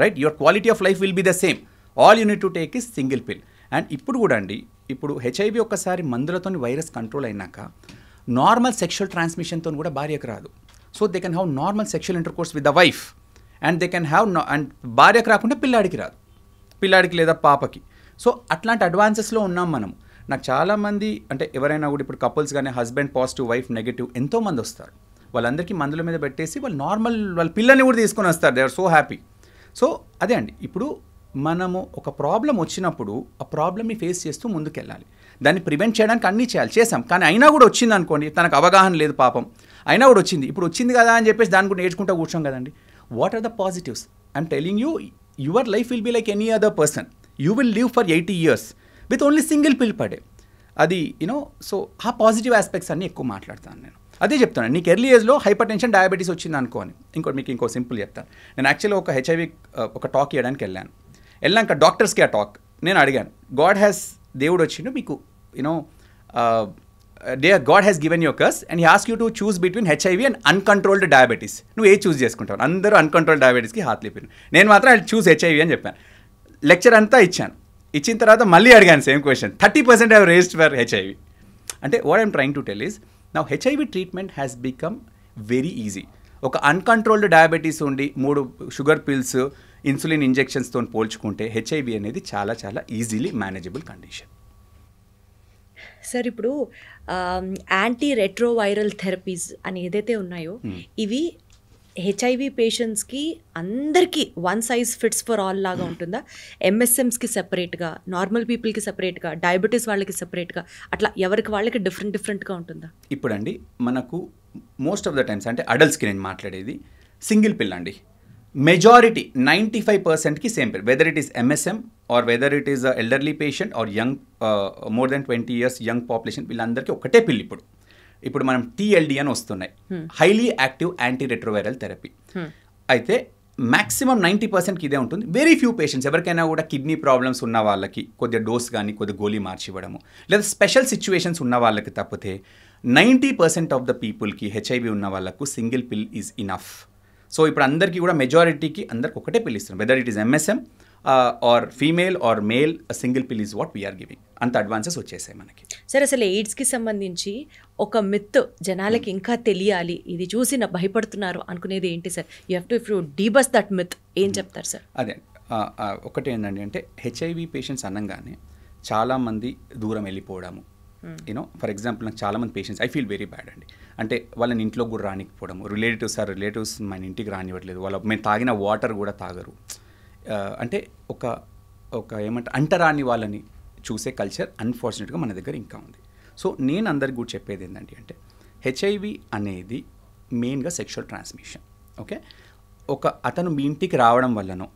right? Your quality of life will be the same. All you need to take is single పిల్. అండ్ ఇప్పుడు కూడా అండి, ఇప్పుడు హెచ్ఐవి ఒక్కసారి మందులతో వైరస్ కంట్రోల్ అయినాక నార్మల్ సెక్షువల్ ట్రాన్స్మిషన్తో కూడా భార్యకు రాదు. So they can have normal sexual intercourse with the wife, and they can have and భార్యకు రాకుండా పిల్లాడికి రాదు, పిల్లాడికి లేదా పాపకి. సో అట్లాంటి అడ్వాన్సెస్లో ఉన్నాం మనం. నాకు చాలామంది అంటే ఎవరైనా కూడా ఇప్పుడు కపుల్స్ కానీ హస్బెండ్ పాజిటివ్ వైఫ్ నెగిటివ్ ఎంతోమంది వస్తారు, వాళ్ళందరికీ మందుల మీద పెట్టేసి వాళ్ళు నార్మల్ వాళ్ళ పిల్లల్ని కూడా తీసుకొని వస్తారు, they are so happy. So అదే అండి, ఇప్పుడు మనము ఒక ప్రాబ్లం వచ్చినప్పుడు ఆ ప్రాబ్లమ్ని ఫేస్ చేస్తూ ముందుకెళ్ళాలి. దాన్ని ప్రివెంట్ చేయడానికి అన్నీ చేసాం, కానీ అయినా కూడా వచ్చింది అనుకోండి, తనకు అవగాహన లేదు పాపం, అయినా కూడా వచ్చింది, ఇప్పుడు వచ్చింది కదా అని చెప్పేసి దాని కూడా నేర్చుకుంటూ కూర్చోం కదండి. What are the positives? I'm telling you, your life will be like any other person. You will live for 80 years with only single pill per day. అది సో ఆ పాజిటివ్ ఆస్పెక్ట్స్ అన్నీ ఎక్కువ మాట్లాడతాను నేను. అదే చెప్తాను, నీకు ఎర్లీ ఏజ్లో హైపర్ టెన్షన్, డయాబెటీస్ వచ్చింది అనుకోని. మీకు ఇంకో సింపుల్ చెప్తాను. నేను యాక్చువల్గా ఒక హెచ్ఐవి ఒక టాక్ ఇవ్వడానికి వెళ్ళాక డాక్టర్స్కి ఆ టాక్ నేను అడిగాను, దేవుడు వచ్చిండు మీకు God has given you a curse and he asks you to choose between HIV and uncontrolled diabetes. నువ్వు ఏ చూస్ చేసుకుంటావు? అందరూ అన్కంట్రోల్డ్ డయాబెటీస్కి హాత్ లేపాను. నేను మాత్రం ఐ చూస్ HIV అని చెప్పాను. లెక్చర్ అంతా ఇచ్చిన తర్వాత మళ్ళీ అడిగాను same question. 30% have raised for HIV. అంటే what I'm trying to tell is, now HIV treatment has become very easy. ఒక అన్కంట్రోల్డ్ డయాబెటీస్ ఉండి 3 షుగర్ పిల్స్, ఇన్సులిన్ ఇంజెక్షన్స్తో పోల్చుకుంటే HIV అనేది చాలా చాలా ఈజీలీ మేనేజబుల్ కండిషన్.
సార్, ఇప్పుడు యాంటీ రెట్రోవైరల్ థెరపీస్ అని ఏదైతే ఉన్నాయో ఇవి హెచ్ఐవి పేషెంట్స్కి అందరికీ one size fits for all లాగా ఉంటుందా? ఎంఎస్ఎమ్స్కి సెపరేట్గా, నార్మల్ పీపుల్కి సెపరేట్గా, డయాబెటీస్ వాళ్ళకి సెపరేట్గా, అట్లా ఎవరికి వాళ్ళకి డిఫరెంట్గా ఉంటుందా?
ఇప్పుడండి మనకు మోస్ట్ ఆఫ్ ద టైమ్స్, అంటే అడల్ట్స్కి నేను మాట్లాడేది సింగిల్ పిల్ అండి. మెజారిటీ 95%కి same pill, whether it is MSM or whether it is elderly patient or young more then 20 years young population, వీళ్ళందరికీ ఒకటే పిల్. ఇప్పుడు మనం TLD అని వస్తున్నాయి, highly active anti retroviral therapy. అయితే మ్యాక్సిమం 90%కి ఇదే ఉంటుంది. వెరీ ఫ్యూ పేషెంట్స్, ఎవరికైనా కూడా కిడ్నీ ప్రాబ్లమ్స్ ఉన్న వాళ్ళకి కొద్దిగా డోస్ కానీ కొద్దిగా గోళీ మార్చి ఇవ్వడము, లేదా స్పెషల్ సిచ్యువేషన్స్ ఉన్న వాళ్ళకి తప్పితే 90% ఆఫ్ ద పీపుల్కి HIV ఉన్న వాళ్ళకు single pill is enough. So ఇప్పుడు అందరికీ కూడా మెజారిటీకి అందరికి ఒకటే పిల్ ఇస్తున్నాం, whether it is MSM or female or male, single pill is what we are giving. అంత అడ్వాన్సెస్ వచ్చేసాయి మనకి.
సరే, అసలు ఎయిడ్స్కి సంబంధించి ఒక మిత్ జనాలకి ఇంకా తెలియాలి, ఇది చూసి భయపడుతున్నారు అనుకునేది ఏంటి sir? You have to debunk that myth. ఏం చెప్తారు సార్?
అదే ఒకటి ఏంటంటే, అంటే HIV పేషెంట్స్ అనగానే చాలామంది దూరం వెళ్ళిపోవడము. ఫర్ ఎగ్జాంపుల్, నాకు చాలామంది patients I feel very bad అండి. అంటే వాళ్ళని ఇంట్లో కూడా రానికపోవడము, రిలేటివ్స్ మన ఇంటికి రానివ్వట్లేదు, మేము తాగిన వాటర్ కూడా తాగరు. అంటే ఒక ఏమంటారు, అంటరాని వాళ్ళని చూసే కల్చర్ అన్ఫార్చునేట్గా మన దగ్గర ఇంకా ఉంది. సో నేను అందరికి కూడా చెప్పేది ఏంటంటే, అంటే HIV అనేది మెయిన్గా సెక్షువల్ ట్రాన్స్మిషన్. ఓకే, అతను మీ ఇంటికి రావడం వల్లనో,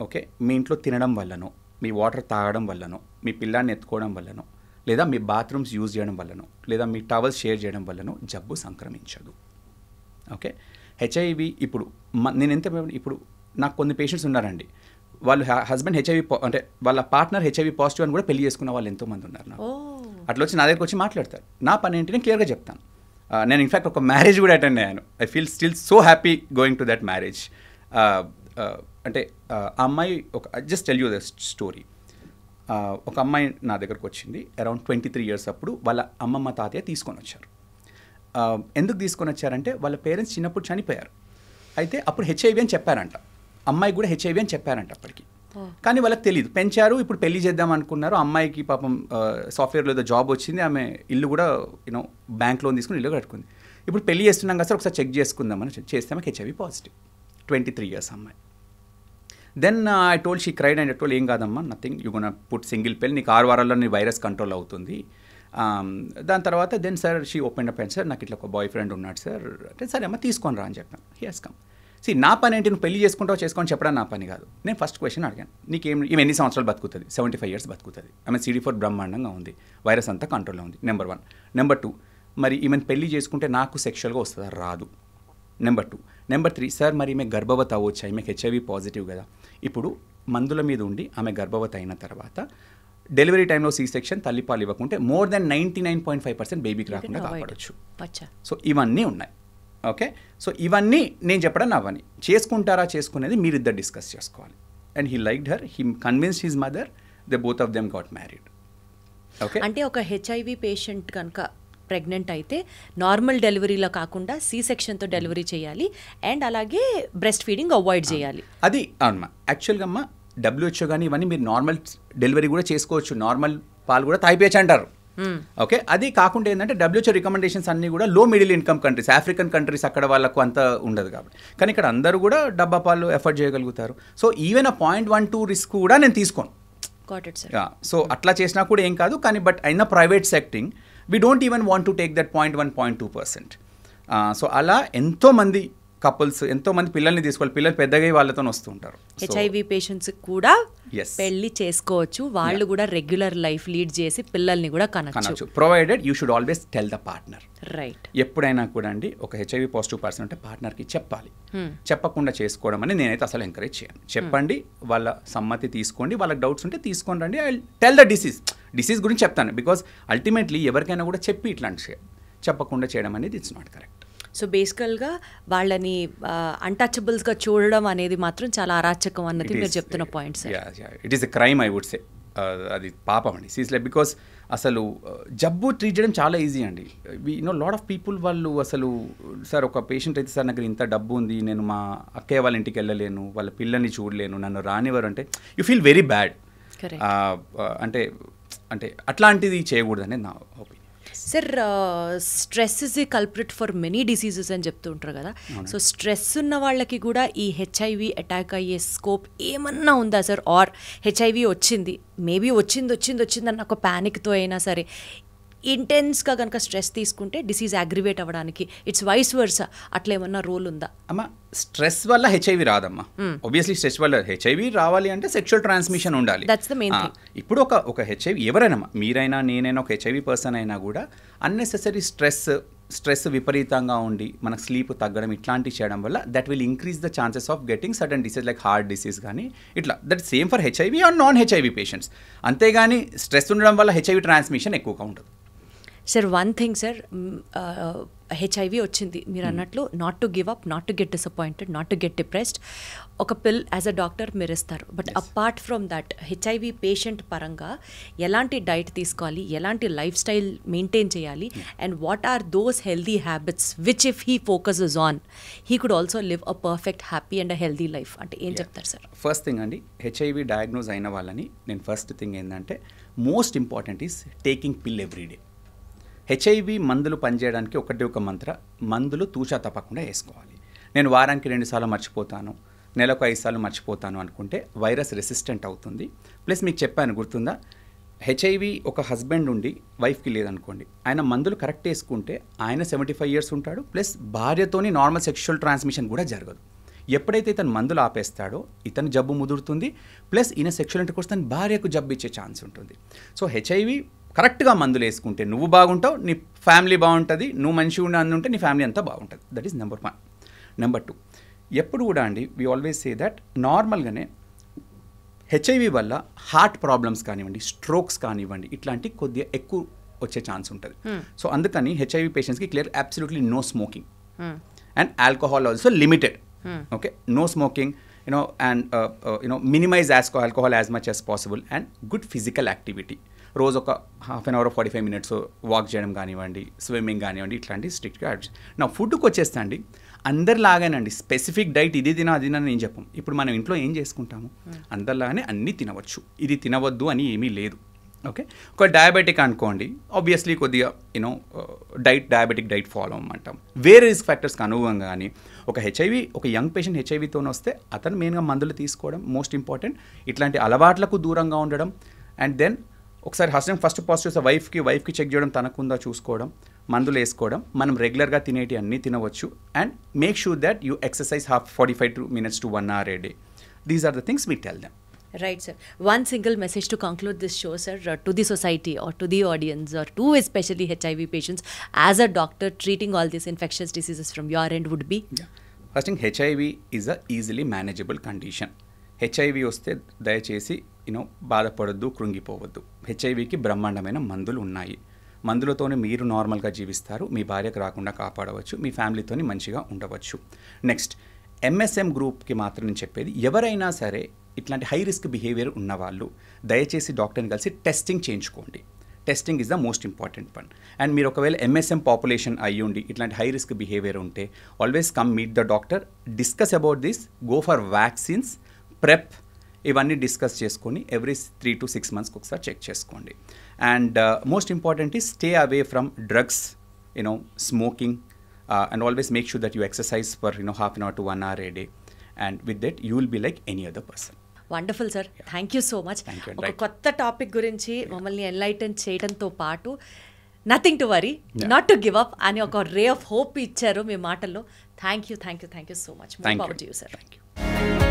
ఓకే, మీ ఇంట్లో తినడం వల్లనో, మీ వాటర్ తాగడం వల్లనో, మీ పిల్లాన్ని ఎత్తుకోవడం వల్లనో, లేదా మీ బాత్రూమ్స్ యూజ్ చేయడం వల్లనో, లేదా మీ టవల్స్ షేర్ చేయడం వల్లనో జబ్బు సంక్రమించదు. ఓకే, HIV ఇప్పుడు ఇప్పుడు నాకు కొన్ని పేషెంట్స్ ఉన్నారండి, వాళ్ళు హస్బెండ్ HIV అంటే వాళ్ళ పార్ట్నర్ HIV పాజిటివ్ అని కూడా పెళ్లి చేసుకున్న వాళ్ళు ఎంతోమంది ఉన్నారు. నాకు అట్లా వచ్చి నా దగ్గరికి వచ్చి మాట్లాడతారు. నా పని ఏంటి నేను క్లియర్గా చెప్తాను. నేను ఇన్ఫ్యాక్ట్ ఒక మ్యారేజ్ కూడా అటెండ్ అయ్యాను. I feel still so happy going to that marriage. అంటే ఆ అమ్మాయి just tell you the story. ఒక అమ్మాయి నా దగ్గరకు వచ్చింది అరౌండ్ 23 years అప్పుడు. వాళ్ళ అమ్మమ్మ తాతయ్య తీసుకొని వచ్చారు. ఎందుకు తీసుకొని వచ్చారంటే వాళ్ళ పేరెంట్స్ చిన్నప్పుడు చనిపోయారు. అయితే అప్పుడు HIV అని చెప్పారంట, అమ్మాయి కూడా HIV అని చెప్పారంట అప్పటికి. కానీ వాళ్ళకి తెలియదు, పెంచారు. ఇప్పుడు పెళ్లి చేద్దాం అనుకున్నారు. అమ్మాయికి పాపం సాఫ్ట్వేర్లో ఏదో జాబ్ వచ్చింది, ఆమె ఇల్లు కూడా బ్యాంక్ లోన్ తీసుకుని ఇల్లు కట్టుకుంది. ఇప్పుడు పెళ్లి చేస్తున్నాం కదా సార్, ఒకసారి చెక్ చేసుకుందామని చేస్తే ఆమె HIV పాజిటివ్, 23 years అమ్మాయి. Then I told, she cried and I told, ఏం కాదమ్మా, nothing, you gonna put single pill, నీకు 6 వారాల్లో నీ వైరస్ కంట్రోల్ అవుతుంది. దాని తర్వాత then sir she open up and sir నాకు ఇట్లా ఒక బాయ్ ఫ్రెండ్ ఉన్నాడు సార్ అంటే, సరే అమ్మ తీసుకొని రా అని చెప్పాను. He has come. నా పని ఏంటి, నువ్వు పెళ్లి చేసుకుంటావు చేసుకొని చెప్పడం నా పని కాదు. నేను ఫస్ట్ క్వశ్చన్ అడిగాను, ఈమె ఎన్ని సంవత్సరాలు బతుకుతుంది? 75 years బతుకుతుంది. ఆమె CD4 బ్రహ్మాండంగా ఉంది, వైరస్ అంతా కంట్రోల్లో ఉంది, నెంబర్ 1. నెంబర్ 2, మరి ఈమెను పెళ్లి చేసుకుంటే నాకు సెక్షువల్గా వస్తుందా? రాదు. నెంబర్ 2. నెంబర్ 3, సార్ మరి ఈమె గర్భవతి అవ్వచ్చా? ఈమెకి HIV పాజిటివ్ కదా. ఇప్పుడు మందుల మీద ఉండి ఆమె గర్భవతి అయిన తర్వాత డెలివరీ టైంలో C-section, తల్లిపాలు ఇవ్వకుంటే మోర్ దెన్ 99.5% బేబీకి రాకుండా కాపాడచ్చు. సో ఇవన్నీ ఉన్నాయి. ఓకే, సో ఇవన్నీ నేను చెప్పడం అవన్నీ చేసుకుంటారా చేసుకునేది మీరిద్దరు డిస్కస్ చేసుకోవాలి. And he liked her, he convinced his mother, they both of them got married. Okay,
అంటే ఒక HIV పేషెంట్ కనుక ప్రెగ్నెంట్ అయితే నార్మల్ డెలివరీలో కాకుండా C-sectionతో డెలివరీ చేయాలి, అండ్ అలాగే బ్రెస్ట్ ఫీడింగ్ అవాయిడ్ చేయాలి.
అది అవునమ్మా. యాక్చువల్గా అమ్మ WHO కానీ ఇవన్నీ మీరు నార్మల్ డెలివరీ కూడా చేసుకోవచ్చు, నార్మల్ పాలు కూడా తాగిపోయచ్చు అంటారు. ఓకే, అది కాకుండా ఏంటంటే WHO రికమెండేషన్స్ అన్నీ కూడా లో middle income countries, African countries, అక్కడ వాళ్ళకు అంత ఉండదు కాబట్టి. కానీ ఇక్కడ అందరూ కూడా డబ్బా పాలు ఎఫర్ట్ చేయగలుగుతారు. సో ఈవెన్ ఆ 0.12 రిస్క్ కూడా నేను తీసుకోను. సో అట్లా చేసినా కూడా ఏం కాదు. కానీ బట్ అయిన private setting we don't even want to take that 0.1-0.2%. So అలా ఎంతోమంది కపుల్స్, ఎంతోమంది పిల్లల్ని తీసుకోవాలి, పిల్లలు పెద్దగా వాళ్ళతో వస్తూ ఉంటారు.
HIV పేషెంట్స్ కూడా పెళ్లి చేసుకోవచ్చు, వాళ్ళు కూడా రెగ్యులర్ లైఫ్ లీడ్ చేసి పిల్లల్ని కూడా కనొచ్చు,
provided you should always tell the partner.
Right.
ఎప్పుడైనా కూడా అండి ఒక HIV పాజిటివ్ పర్సన్ అంటే పార్ట్నర్కి చెప్పాలి. చెప్పకుండా చేసుకోవడం అని నేనైతే అసలు ఎంకరేజ్ చేయను. చెప్పండి, వాళ్ళ సమ్మతి తీసుకోండి, వాళ్ళకి డౌట్స్ ఉంటే తీసుకొని రండి. ఐ టెల్ ద డిసీజ్ గురించి చెప్తాను. బికాస్ అల్టిమేట్లీ ఎవరికైనా కూడా చెప్పి ఇట్లాంటి చెప్పకుండా చేయడం అనేది ఇట్స్ నాట్ కరెక్ట్.
సో బేసికల్గా వాళ్ళని అన్టచబుల్స్గా చూడడం అనేది మాత్రం చాలా అరాచకం అన్నది మీరు చెప్తున్న point sir.
It is a crime I would say. అది పాపం అండి సీరియస్లీ. బికాస్ అసలు జబ్బు ట్రీట్ చేయడం చాలా ఈజీ అండి. లాట్ ఆఫ్ పీపుల్ వాళ్ళు అసలు సార్ ఒక పేషెంట్ అయితే సార్ నాకు ఇంత డబ్బు ఉంది, నేను మా అక్కయ్య వాళ్ళ ఇంటికి వెళ్ళలేను, వాళ్ళ పిల్లల్ని చూడలేను, నన్ను రానివ్వరు అంటే యూ ఫీల్ వెరీ బ్యాడ్. అంటే అంటే అట్లాంటిది చేయకూడదని నా opinion.
Sir stress is a culprit for many diseases అని చెప్తూ ఉంటారు కదా. సో స్ట్రెస్ ఉన్న వాళ్ళకి కూడా ఈ HIV అటాక్ అయ్యే స్కోప్ ఏమన్నా ఉందా సార్? ఆర్ HIV వచ్చింది, మేబీ వచ్చింది అన్న ఒక ప్యానిక్తో అయినా సరే ఇంటెన్స్గా కనుక స్ట్రెస్ తీసుకుంటే డిసీజ్ అగ్రివేట్ అవ్వడానికి ఇట్స్ వైస్ వర్సా, అట్లా ఏమన్నా రోల్ ఉందా?
అమ్మ స్ట్రెస్ వల్ల HIV రాదమ్మా. ఆబ్వియస్లీ స్ట్రెస్ వల్ల HIV రావాలి అంటే సెక్షువల్ ట్రాన్స్మిషన్ ఉండాలి.
That's the main thing.
ఇప్పుడు ఒక HIV ఎవరైనా, మీరైనా నేనైనా, ఒక HIV పర్సన్ అయినా కూడా అన్నెసెసరీ స్ట్రెస్ విపరీతంగా ఉండి మనకు స్లీప్ తగ్గడం ఇట్లాంటివి చేయడం వల్ల that will increase the chances of getting sudden disease like heart disease కానీ ఇట్లా. That same for HIV or non HIV patients. అంతేగాని స్ట్రెస్ ఉండడం వల్ల HIV ట్రాన్స్మిషన్ ఎక్కువగా ఉంటుంది.
Sir one thing sir, HIV వచ్చింది మీరు అన్నట్లు, not to give up, not to get disappointed, not to get depressed, ఒక పిల్ యాజ్ అ డాక్టర్ మీరు ఇస్తారు. But apart from that HIV patient పరంగా ఎలాంటి డైట్ తీసుకోవాలి, ఎలాంటి లైఫ్ స్టైల్ మెయింటైన్ చేయాలి, and what are those healthy habits which if he focuses on he could also live a perfect happy and a healthy life అంటే ఏం చెప్తారు సార్?
ఫస్ట్ థింగ్ అండి, HIV డయాగ్నోజ్ అయిన వాళ్ళని నేను ఫస్ట్ థింగ్ ఏంటంటే most important is taking pill everyday. HIV మందులు పనిచేయడానికి ఒక మంత్ర, మందులు తూచా తప్పకుండా వేసుకోవాలి. నేను వారానికి 2 సార్లు మర్చిపోతాను, నెలకు 5 సార్లు మర్చిపోతాను అనుకుంటే వైరస్ రెసిస్టెంట్ అవుతుంది. ప్లస్ మీకు చెప్పాను గుర్తుందా, HIV ఒక హస్బెండ్ ఉండి వైఫ్కి లేదనుకోండి, ఆయన మందులు కరెక్ట్ వేసుకుంటే ఆయన 75 years ఉంటాడు, ప్లస్ భార్యతోని నార్మల్ సెక్షువల్ ట్రాన్స్మిషన్ కూడా జరగదు. ఎప్పుడైతే ఇతను మందులు ఆపేస్తాడో ఇతను జబ్బు ముదురుతుంది, ప్లస్ ఈయన సెక్షువల్ ఇంటర్కోర్స్ తన భార్యకు జబ్బు ఇచ్చే ఛాన్స్ ఉంటుంది. సో HIV కరెక్ట్గా మందులు వేసుకుంటే నువ్వు బాగుంటావు, నీ ఫ్యామిలీ బాగుంటుంది, నువ్వు మంచిగా ఉంటే నీ ఫ్యామిలీ అంతా బాగుంటుంది. That is number 1. నెంబర్ 2, ఎప్పుడు కూడా అండి వీ ఆల్వేస్ సే దట్ నార్మల్గానే HIV వల్ల హార్ట్ ప్రాబ్లమ్స్ కానివ్వండి, స్ట్రోక్స్ కానివ్వండి, ఇట్లాంటి కొద్దిగా ఎక్కువ వచ్చే ఛాన్స్ ఉంటుంది. సో అందుకని HIV పేషెంట్స్కి clear absolutely no smoking and alcohol also limited. Okay, no smoking, and minimize alcohol as much as possible, and good physical activity. రోజు ఒక half an hour 45 minutes walk చేయడం కానివ్వండి, స్విమ్మింగ్ కానివ్వండి, ఇట్లాంటి స్ట్రిక్ట్గా నా ఫుడ్కి వచ్చేస్తా అండి అందరిలాగానండి. స్పెసిఫిక్ డైట్ ఇది తిన అది నేను చెప్పం. ఇప్పుడు మనం ఇంట్లో ఏం చేసుకుంటాము, అందరిలాగానే అన్నీ తినవచ్చు, ఇది తినవద్దు అని ఏమీ లేదు. ఓకే, ఒక డయాబెటిక్ అనుకోండి, ఆబ్వియస్లీ కొద్దిగా డయాబెటిక్ డైట్ ఫాలో అవ్వమంటాం. వేరే రిస్క్ ఫ్యాక్టర్స్కి అనుగుణంగా కానీ ఒక యంగ్ పేషెంట్ HIVతో వస్తే అతను మెయిన్గా మందులు తీసుకోవడం మోస్ట్ ఇంపార్టెంట్. ఇట్లాంటి అలవాట్లకు దూరంగా ఉండడం, అండ్ దెన్ ఒకసారి హస్బెండ్ ఫస్ట్ పాజిటివ్ వైఫ్కి చెక్ చేయడం, తనకుందా చూసుకోవడం, మందులు వేసుకోవడం, మనం రెగ్యులర్గా తినేటి అన్నీ తినవచ్చు, and make sure that you exercise 45 minutes to 1 hour a day. These are the things we tell them.
Right, sir. One single message to conclude this show, sir, to the society or to the audience or to especially HIV patients as a doctor treating all these infectious diseases from your end would be?
Yeah. First thing, HIV is a easily manageable condition. HIV వస్తే దయచేసి బాధపడొద్దు, కృంగిపోవద్దు. HIVకి బ్రహ్మాండమైన మందులు ఉన్నాయి. మందులతోనే మీరు నార్మల్గా జీవిస్తారు, మీ భార్యకు రాకుండా కాపాడవచ్చు, మీ ఫ్యామిలీతోని మంచిగా ఉండవచ్చు. నెక్స్ట్, MSM గ్రూప్కి మాత్రం నేను చెప్పేది, ఎవరైనా సరే ఇట్లాంటి హై రిస్క్ బిహేవియర్ ఉన్నవాళ్ళు దయచేసి డాక్టర్ని కలిసి టెస్టింగ్ చేయించుకోండి. Testing is the most important one. And మీరు ఒకవేళ MSM పాపులేషన్ అయ్యుండి ఇట్లాంటి హై రిస్క్ బిహేవియర్ ఉంటే always come meet the doctor, discuss about this, go for vaccines, prep, ఇవన్నీ డిస్కస్ చేసుకొని ఎవ్రీ 3 to 6 months ఒకసారి చెక్ చేసుకోండి. And most important is stay away from drugs, smoking, and always make sure that you exercise for half an hour to 1 hour a day, and with that you will be like any other person.
Wonderful sir, thank you so much. ఒక కొత్త టాపిక్ గురించి మమ్మల్ని ఎన్లైటన్ చేయడంతో పాటు nothing to worry, not to give up అని ఒక రే ఆఫ్ హోప్ ఇచ్చారు మీ మాటల్లో. Thank you so much.
Thank you.
Sir.
Thank you.